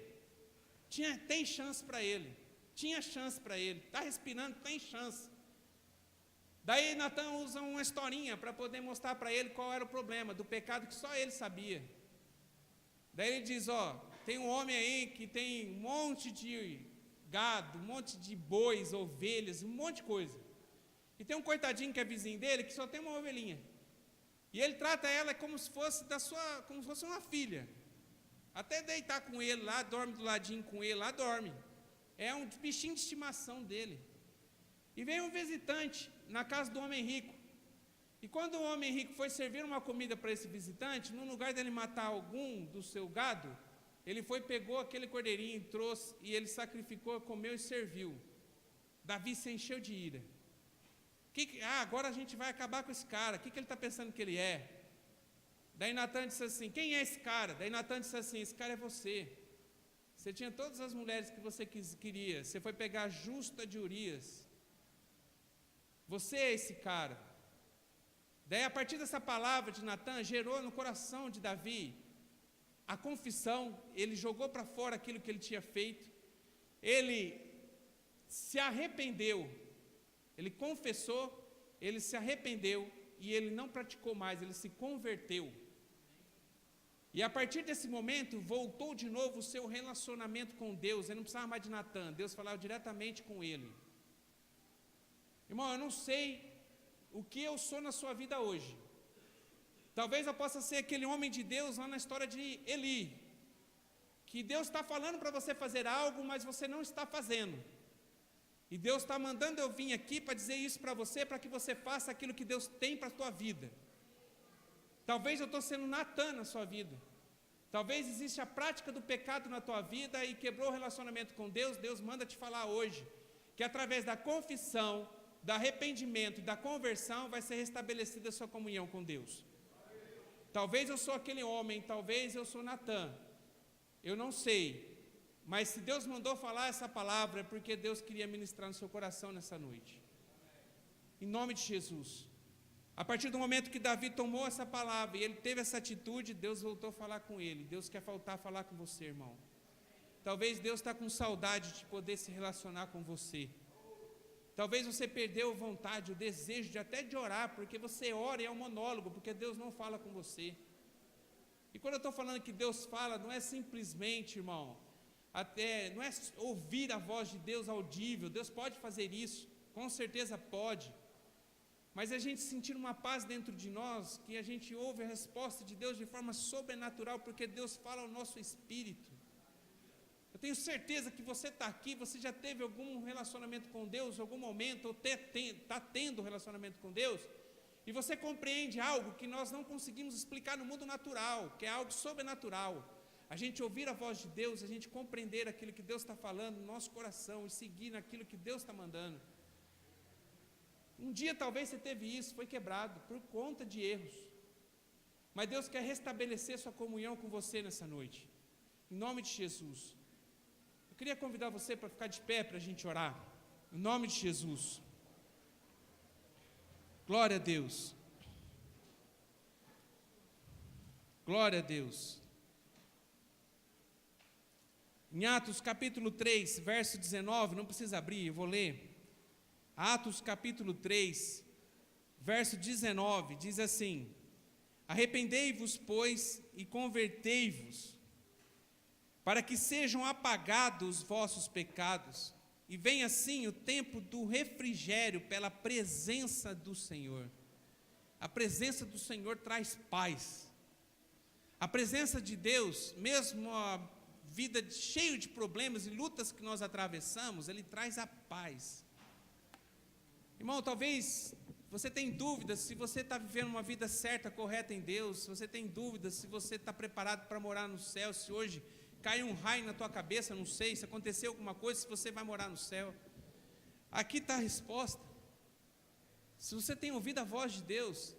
Tem chance para ele. Tinha chance para ele. Está respirando, tem chance. Daí Natan usa uma historinha para poder mostrar para ele qual era o problema do pecado que só ele sabia. Daí ele diz, tem um homem aí que tem um monte de gado, um monte de bois, ovelhas, um monte de coisa. E tem um coitadinho que é vizinho dele que só tem uma ovelhinha. E ele trata ela como se fosse como se fosse uma filha. Até deitar com ele lá, dorme do ladinho com ele lá, dorme. É um bichinho de estimação dele. E veio um visitante na casa do homem rico. E quando o homem rico foi servir uma comida para esse visitante, no lugar dele matar algum do seu gado, ele pegou aquele cordeirinho, trouxe, e ele sacrificou, comeu e serviu. Davi se encheu de ira. Agora a gente vai acabar com esse cara. O que ele está pensando que ele é? Daí Natan disse assim, quem é esse cara? Daí Natan disse assim, esse cara é você. Você tinha todas as mulheres que você queria. Você foi pegar a justa de Urias. Você é esse cara. Daí a partir dessa palavra de Natan, gerou no coração de Davi a confissão. Ele jogou para fora aquilo que ele tinha feito. Ele se arrependeu. Ele confessou, ele se arrependeu e ele não praticou mais, ele se converteu. E a partir desse momento, voltou de novo o seu relacionamento com Deus. Ele não precisava mais de Natan, Deus falava diretamente com ele. Irmão, eu não sei o que eu sou na sua vida hoje. Talvez eu possa ser aquele homem de Deus lá na história de Eli, que Deus está falando para você fazer algo, mas você não está fazendo. E Deus está mandando eu vir aqui para dizer isso para você, para que você faça aquilo que Deus tem para a sua vida. Talvez eu estou sendo Natan na sua vida. Talvez exista a prática do pecado na tua vida e quebrou o relacionamento com Deus. Deus manda te falar hoje que através da confissão, do arrependimento e da conversão vai ser restabelecida a sua comunhão com Deus. Talvez eu sou aquele homem, talvez eu sou Natan. Eu não sei. Mas se Deus mandou falar essa palavra, é porque Deus queria ministrar no seu coração nessa noite. Em nome de Jesus. A partir do momento que Davi tomou essa palavra e ele teve essa atitude, Deus voltou a falar com ele. Deus quer voltar a falar com você, irmão. Talvez Deus está com saudade de poder se relacionar com você. Talvez você perdeu a vontade, o desejo de até de orar, porque você ora e é um monólogo, porque Deus não fala com você. E quando eu estou falando que Deus fala, não é simplesmente, irmão, não é ouvir a voz de Deus audível. Deus pode fazer isso, com certeza pode. Mas a gente sentir uma paz dentro de nós, que a gente ouve a resposta de Deus de forma sobrenatural, porque Deus fala ao nosso espírito. Eu tenho certeza que você está aqui, você já teve algum relacionamento com Deus, algum momento, ou está tendo relacionamento com Deus, e você compreende algo que nós não conseguimos explicar no mundo natural, que é algo sobrenatural. A gente ouvir a voz de Deus, a gente compreender aquilo que Deus está falando no nosso coração e seguir naquilo que Deus está mandando. Um dia talvez você teve isso, foi quebrado por conta de erros. Mas Deus quer restabelecer sua comunhão com você nessa noite. Em nome de Jesus. Eu queria convidar você para ficar de pé para a gente orar. Em nome de Jesus. Glória a Deus. Glória a Deus. Em Atos capítulo 3, verso 19, não precisa abrir, eu vou ler. Atos capítulo 3, verso 19, diz assim: arrependei-vos, pois, e convertei-vos, para que sejam apagados os vossos pecados, e venha assim o tempo do refrigério pela presença do Senhor. A presença do Senhor traz paz. A presença de Deus, mesmo a vida cheia de problemas e lutas que nós atravessamos, Ele traz a paz. Irmão, talvez você tenha dúvidas se você está vivendo uma vida certa, correta em Deus, se você tem dúvidas se você está preparado para morar no céu, se hoje caiu um raio na tua cabeça, não sei, se aconteceu alguma coisa, se você vai morar no céu. Aqui está a resposta. Se você tem ouvido a voz de Deus,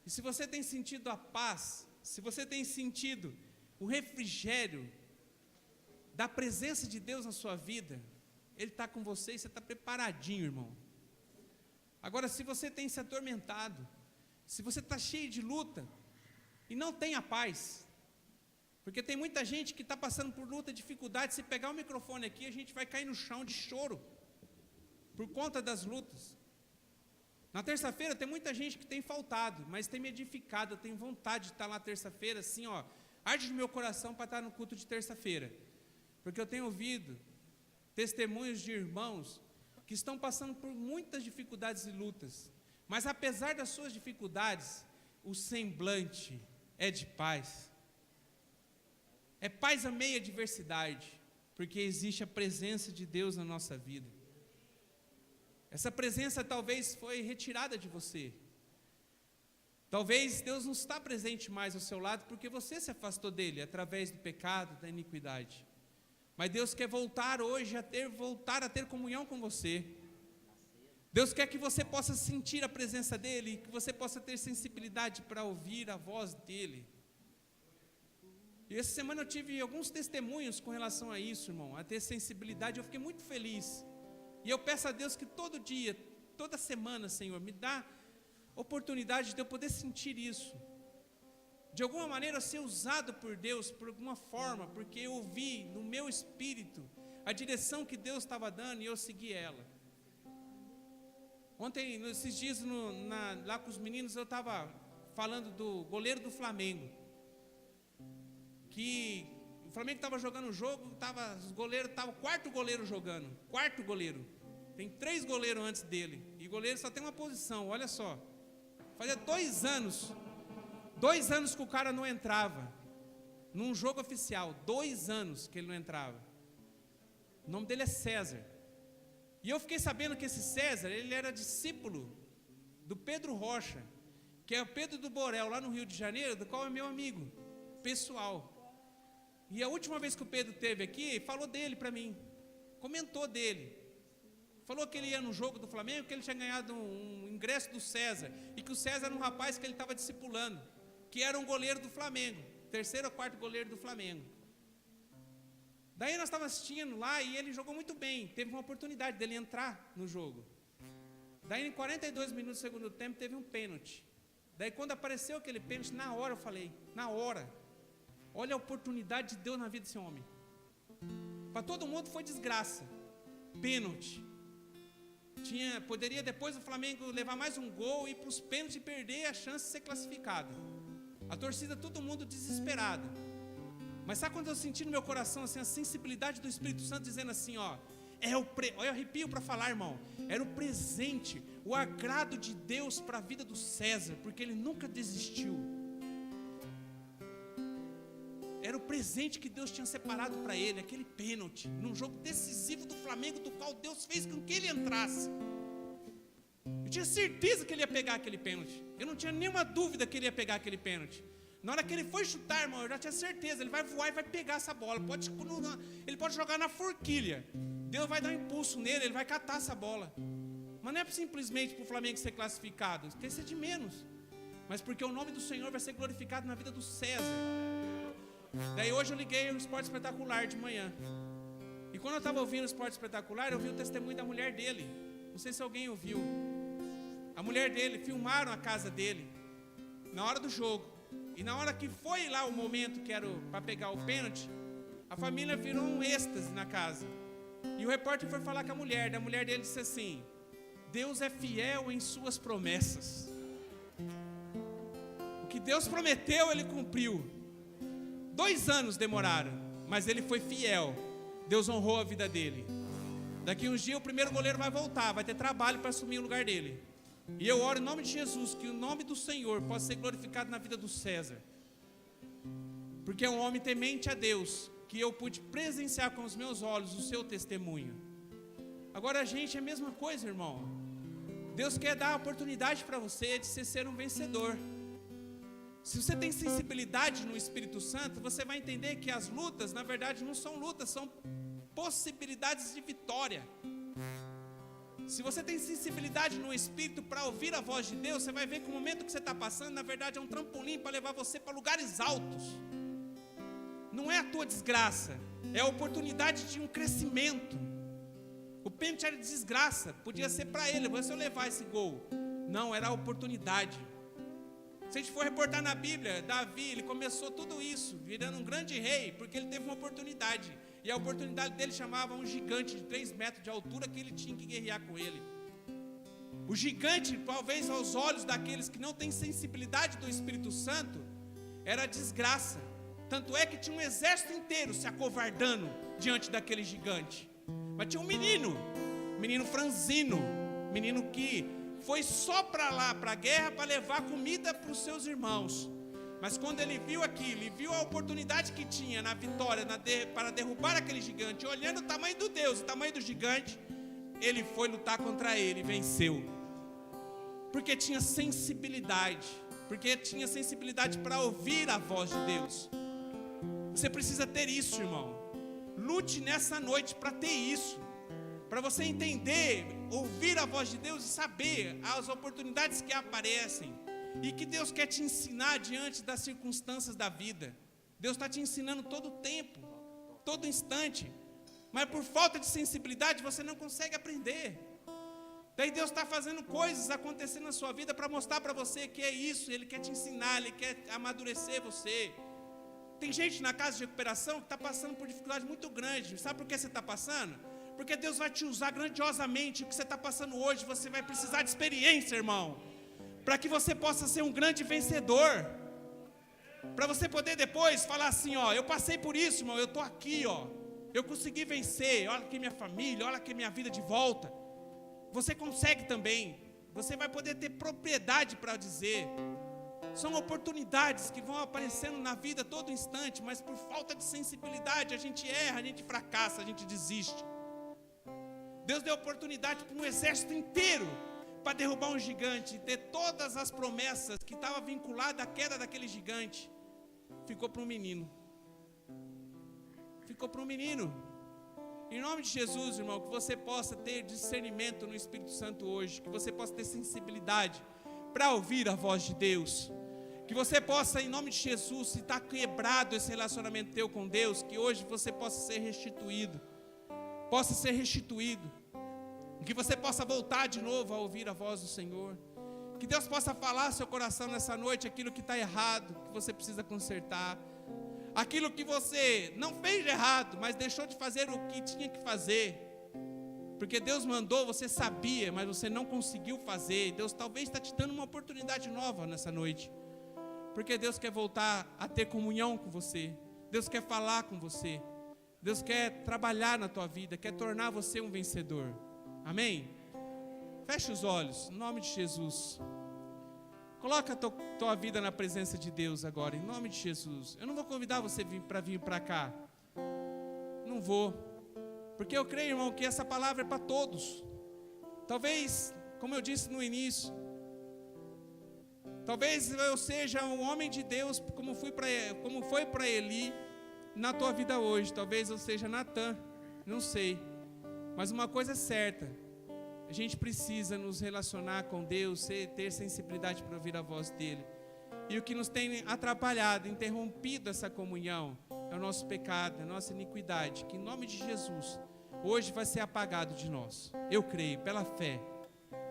e se você tem sentido a paz, se você tem sentido o refrigério da presença de Deus na sua vida, Ele está com você e você está preparadinho, irmão. Agora, se você tem se atormentado, se você está cheio de luta, e não tenha paz. Porque tem muita gente que está passando por luta, dificuldade. Se pegar o microfone aqui, a gente vai cair no chão de choro, por conta das lutas. Na terça-feira tem muita gente que tem faltado, mas tem me edificado. Eu tenho vontade de estar lá terça-feira, assim, ó, arde no meu coração para estar no culto de terça-feira. Porque eu tenho ouvido testemunhos de irmãos que estão passando por muitas dificuldades e lutas, mas apesar das suas dificuldades, o semblante é de paz. É paz a meio adversidade, porque existe a presença de Deus na nossa vida. Essa presença talvez foi retirada de você. Talvez Deus não está presente mais ao seu lado, porque você se afastou dele, através do pecado, da iniquidade. Mas Deus quer voltar hoje voltar a ter comunhão com você. Deus quer que você possa sentir a presença dele, que você possa ter sensibilidade para ouvir a voz dele. E essa semana eu tive alguns testemunhos com relação a isso, irmão, a ter sensibilidade. Eu fiquei muito feliz. E eu peço a Deus que todo dia, toda semana, Senhor, me dá oportunidade de eu poder sentir isso. De alguma maneira ser usado por Deus, por alguma forma, porque eu ouvi no meu espírito a direção que Deus estava dando e eu segui ela. Ontem, nesses dias, lá com os meninos, eu estava falando do goleiro do Flamengo. Que o Flamengo estava jogando o jogo, estava o quarto goleiro jogando. Quarto goleiro. Tem 3 goleiros antes dele. E o goleiro só tem uma posição, olha só. Fazia 2 anos que o cara não entrava num jogo oficial. 2 anos que ele não entrava. O nome dele é César. E eu fiquei sabendo que esse César, ele era discípulo do Pedro Rocha, que é o Pedro do Borel, lá no Rio de Janeiro, do qual é meu amigo pessoal. E a última vez que o Pedro esteve aqui, falou dele para mim, comentou dele. Falou que ele ia no jogo do Flamengo, que ele tinha ganhado um ingresso do César, e que o César era um rapaz que ele estava discipulando, que era um goleiro do Flamengo, 3º ou 4º goleiro do Flamengo. Daí nós estávamos assistindo lá, e ele jogou muito bem, teve uma oportunidade dele entrar no jogo. Daí em 42 minutos do segundo tempo, teve um pênalti. Daí quando apareceu aquele pênalti, na hora eu falei, na hora, olha a oportunidade de Deus na vida desse homem. Para todo mundo foi desgraça, pênalti. Poderia depois o Flamengo levar mais um gol e ir para os pênaltis e perder a chance de ser classificado. A torcida, todo mundo desesperado. Mas sabe quando eu senti no meu coração assim, a sensibilidade do Espírito Santo dizendo assim, ó, olha, eu arrepio para falar, irmão, era o presente, o agrado de Deus para a vida do César, porque ele nunca desistiu. Era o presente que Deus tinha separado para ele, aquele pênalti, num jogo decisivo do Flamengo, do qual Deus fez com que ele entrasse. Eu tinha certeza que ele ia pegar aquele pênalti. Eu não tinha nenhuma dúvida que ele ia pegar aquele pênalti. Na hora que ele foi chutar, irmão, eu já tinha certeza, ele vai voar e vai pegar essa bola. Ele pode jogar na forquilha. Deus vai dar um impulso nele, ele vai catar essa bola. Mas não é simplesmente para o Flamengo ser classificado, isso quer ser de menos. Mas porque o nome do Senhor vai ser glorificado na vida do César. Daí hoje eu liguei o Esporte Espetacular de manhã. E quando eu estava ouvindo o Esporte Espetacular, eu vi o testemunho da mulher dele. Não sei se alguém ouviu. A mulher dele, filmaram a casa dele na hora do jogo. E na hora que foi lá o momento que era para pegar o pênalti, a família virou um êxtase na casa. E o repórter foi falar com a mulher dele disse assim, Deus é fiel em suas promessas. O que Deus prometeu, Ele cumpriu. 2 anos demoraram, mas ele foi fiel. Deus honrou a vida dele. Daqui uns dias o primeiro goleiro vai voltar, vai ter trabalho para assumir o lugar dele. E eu oro em nome de Jesus, que o nome do Senhor possa ser glorificado na vida do César. Porque é um homem temente a Deus, que eu pude presenciar com os meus olhos o seu testemunho. Agora a gente é a mesma coisa, irmão. Deus quer dar a oportunidade para você de ser um vencedor. Se você tem sensibilidade no Espírito Santo, você vai entender que as lutas, na verdade, não são lutas, são possibilidades de vitória. Se você tem sensibilidade no Espírito para ouvir a voz de Deus, você vai ver que o momento que você está passando, na verdade, é um trampolim para levar você para lugares altos. Não é a tua desgraça, é a oportunidade de um crescimento. O pênalti era desgraça, podia ser para ele, mas se eu levar esse gol. Não, era a oportunidade. Se a gente for reportar na Bíblia, Davi, ele começou tudo isso, virando um grande rei, porque ele teve uma oportunidade. E a oportunidade dele chamava um gigante de 3 metros de altura que ele tinha que guerrear com ele. O gigante, talvez aos olhos daqueles que não têm sensibilidade do Espírito Santo, era desgraça. Tanto é que tinha um exército inteiro se acovardando diante daquele gigante. Mas tinha um menino franzino, menino que foi só para lá, para a guerra, para levar comida para os seus irmãos. Mas quando ele viu aquilo, ele viu a oportunidade que tinha na vitória, para derrubar aquele gigante, olhando o tamanho do Deus, o tamanho do gigante, ele foi lutar contra ele e venceu. Porque tinha sensibilidade, para ouvir a voz de Deus. Você precisa ter isso, irmão. Lute nessa noite para ter isso, para você entender, ouvir a voz de Deus e saber as oportunidades que aparecem e que Deus quer te ensinar diante das circunstâncias da vida. Deus está te ensinando todo o tempo, todo instante, mas por falta de sensibilidade você não consegue aprender. Daí Deus está fazendo coisas acontecendo na sua vida para mostrar para você que é isso. Ele quer te ensinar, Ele quer amadurecer você. Tem gente na casa de recuperação que está passando por dificuldade muito grande. Sabe por que você está passando? Porque Deus vai te usar grandiosamente. O que você está passando hoje, você vai precisar de experiência, irmão, para que você possa ser um grande vencedor, para você poder depois falar assim, ó, eu passei por isso, irmão, eu estou aqui, ó, eu consegui vencer, olha aqui minha família, olha aqui minha vida de volta. Você consegue também, você vai poder ter propriedade para dizer. São oportunidades que vão aparecendo na vida a todo instante, mas por falta de sensibilidade a gente erra, a gente fracassa, a gente desiste. Deus deu oportunidade para um exército inteiro para derrubar um gigante, ter todas as promessas que estavam vinculadas à queda daquele gigante. Ficou para um menino. Em nome de Jesus, irmão, que você possa ter discernimento no Espírito Santo hoje, que você possa ter sensibilidade para ouvir a voz de Deus, que você possa, em nome de Jesus, se está quebrado esse relacionamento teu com Deus, que hoje você possa ser restituído, que você possa voltar de novo a ouvir a voz do Senhor, que Deus possa falar ao seu coração nessa noite aquilo que está errado, que você precisa consertar, aquilo que você não fez de errado, mas deixou de fazer o que tinha que fazer, porque Deus mandou, você sabia, mas você não conseguiu fazer. Deus talvez está te dando uma oportunidade nova nessa noite, porque Deus quer voltar a ter comunhão com você, Deus quer falar com você, Deus quer trabalhar na tua vida, quer tornar você um vencedor. Amém? Feche os olhos, em nome de Jesus. Coloca a tua vida na presença de Deus agora, em nome de Jesus. Eu não vou convidar você vir para cá. Não vou. Porque eu creio, irmão, que essa palavra é para todos. Talvez, como eu disse no início, talvez eu seja um homem de Deus, como foi para Eli na tua vida hoje. Talvez eu seja Natan, não sei. Mas uma coisa é certa, a gente precisa nos relacionar com Deus, ter sensibilidade para ouvir a voz dEle. E o que nos tem atrapalhado, interrompido essa comunhão, é o nosso pecado, é a nossa iniquidade, que em nome de Jesus, hoje vai ser apagado de nós. Eu creio, pela fé.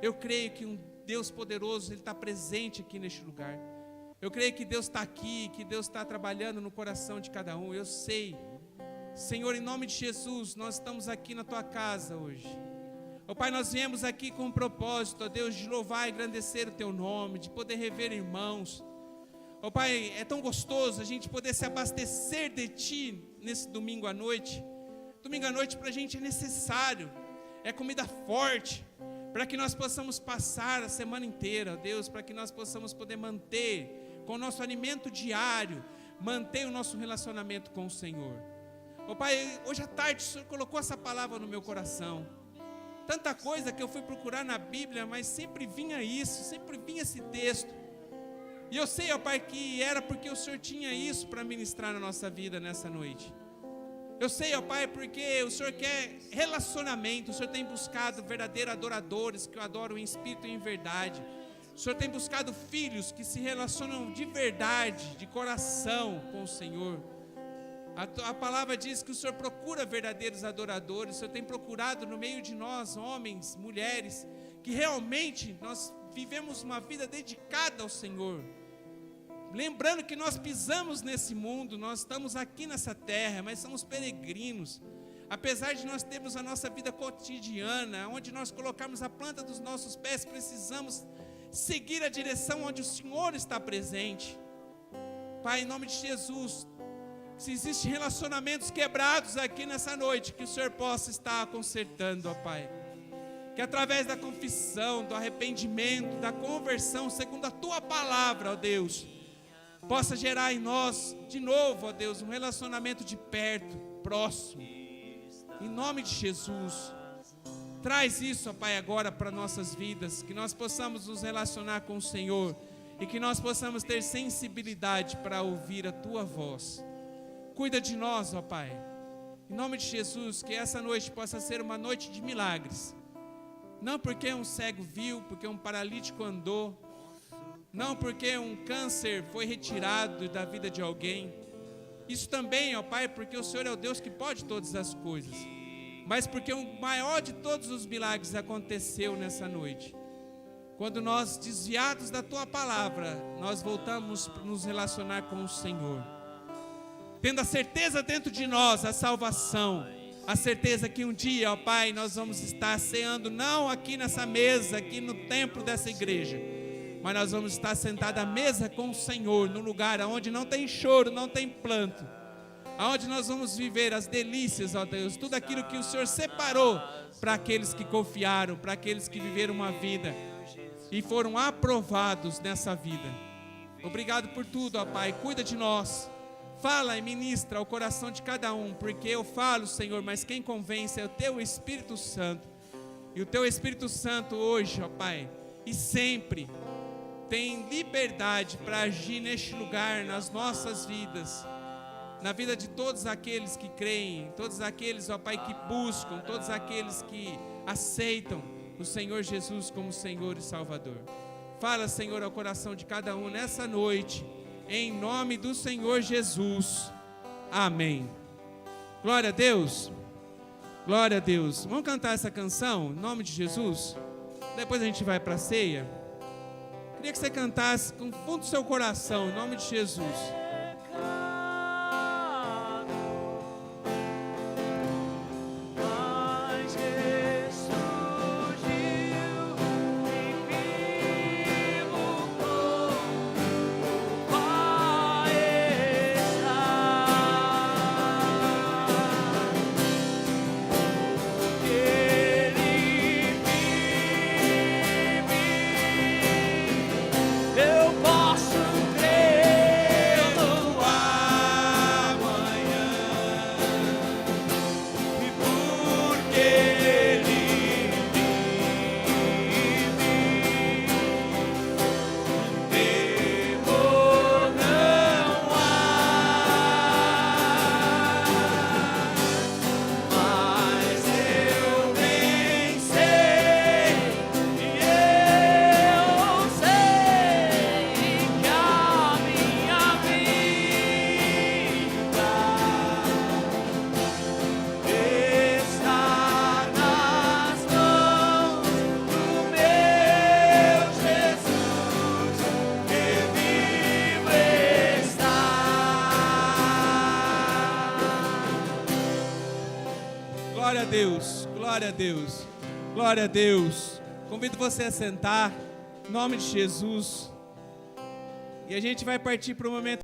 Eu creio que um Deus poderoso, Ele está presente aqui neste lugar. Eu creio que Deus está aqui, que Deus está trabalhando no coração de cada um. Eu sei. Senhor, em nome de Jesus, nós estamos aqui na Tua casa hoje. Ó Pai, nós viemos aqui com um propósito, ó Deus, de louvar e engrandecer o Teu nome, de poder rever irmãos. Ó Pai, é tão gostoso a gente poder se abastecer de Ti nesse domingo à noite. Domingo à noite para a gente é necessário, é comida forte, para que nós possamos passar a semana inteira, ó Deus, para que nós possamos poder manter com o nosso alimento diário, manter o nosso relacionamento com o Senhor. Ó Pai, hoje à tarde o Senhor colocou essa palavra no meu coração. Tanta coisa que eu fui procurar na Bíblia, mas sempre vinha isso, sempre vinha esse texto. E eu sei, ó Pai, que era porque o Senhor tinha isso para ministrar na nossa vida nessa noite. Eu sei, ó Pai, porque o Senhor quer relacionamento. O Senhor tem buscado verdadeiros adoradores que o adoram em espírito e em verdade. O Senhor tem buscado filhos que se relacionam de verdade, de coração com o Senhor. A palavra diz que o Senhor procura verdadeiros adoradores. O Senhor tem procurado no meio de nós, homens, mulheres, que realmente nós vivemos uma vida dedicada ao Senhor, lembrando que nós pisamos nesse mundo, nós estamos aqui nessa terra, mas somos peregrinos. Apesar de nós termos a nossa vida cotidiana, onde nós colocamos a planta dos nossos pés, precisamos seguir a direção onde o Senhor está presente. Pai, em nome de Jesus, se existem relacionamentos quebrados aqui nessa noite, que o Senhor possa estar consertando, ó Pai. Que através da confissão, do arrependimento, da conversão, segundo a Tua palavra, ó Deus, possa gerar em nós, de novo, ó Deus, um relacionamento de perto, próximo. Em nome de Jesus, traz isso, ó Pai, agora para nossas vidas, que nós possamos nos relacionar com o Senhor e que nós possamos ter sensibilidade para ouvir a Tua voz. Cuida de nós, ó Pai. Em nome de Jesus, que essa noite possa ser uma noite de milagres. Não porque um cego viu, porque um paralítico andou, não porque um câncer foi retirado da vida de alguém. Isso também, ó Pai, porque o Senhor é o Deus que pode todas as coisas. Mas porque o maior de todos os milagres aconteceu nessa noite. Quando nós, desviados da Tua palavra, nós voltamos a nos relacionar com o Senhor. Tendo a certeza dentro de nós, a salvação. A certeza que um dia, ó Pai, nós vamos estar ceando, não aqui nessa mesa, aqui no templo dessa igreja, mas nós vamos estar sentados à mesa com o Senhor, num lugar onde não tem choro, não tem planto, aonde nós vamos viver as delícias, ó Deus, tudo aquilo que o Senhor separou para aqueles que confiaram, para aqueles que viveram uma vida e foram aprovados nessa vida. Obrigado por tudo, ó Pai, cuida de nós. Fala e ministra ao coração de cada um, porque eu falo, Senhor, mas quem convence é o Teu Espírito Santo. E o Teu Espírito Santo hoje, ó Pai, e sempre tem liberdade para agir neste lugar, nas nossas vidas, na vida de todos aqueles que creem, todos aqueles, ó Pai, que buscam, todos aqueles que aceitam o Senhor Jesus como Senhor e Salvador. Fala, Senhor, ao coração de cada um nessa noite, em nome do Senhor Jesus. Amém. Glória a Deus. Glória a Deus. Vamos cantar essa canção, em nome de Jesus? Depois a gente vai para a ceia. Queria que você cantasse com o fundo do seu coração, em nome de Jesus. Glória a Deus, glória a Deus, glória a Deus. Convido você a sentar, em nome de Jesus. E a gente vai partir para o momento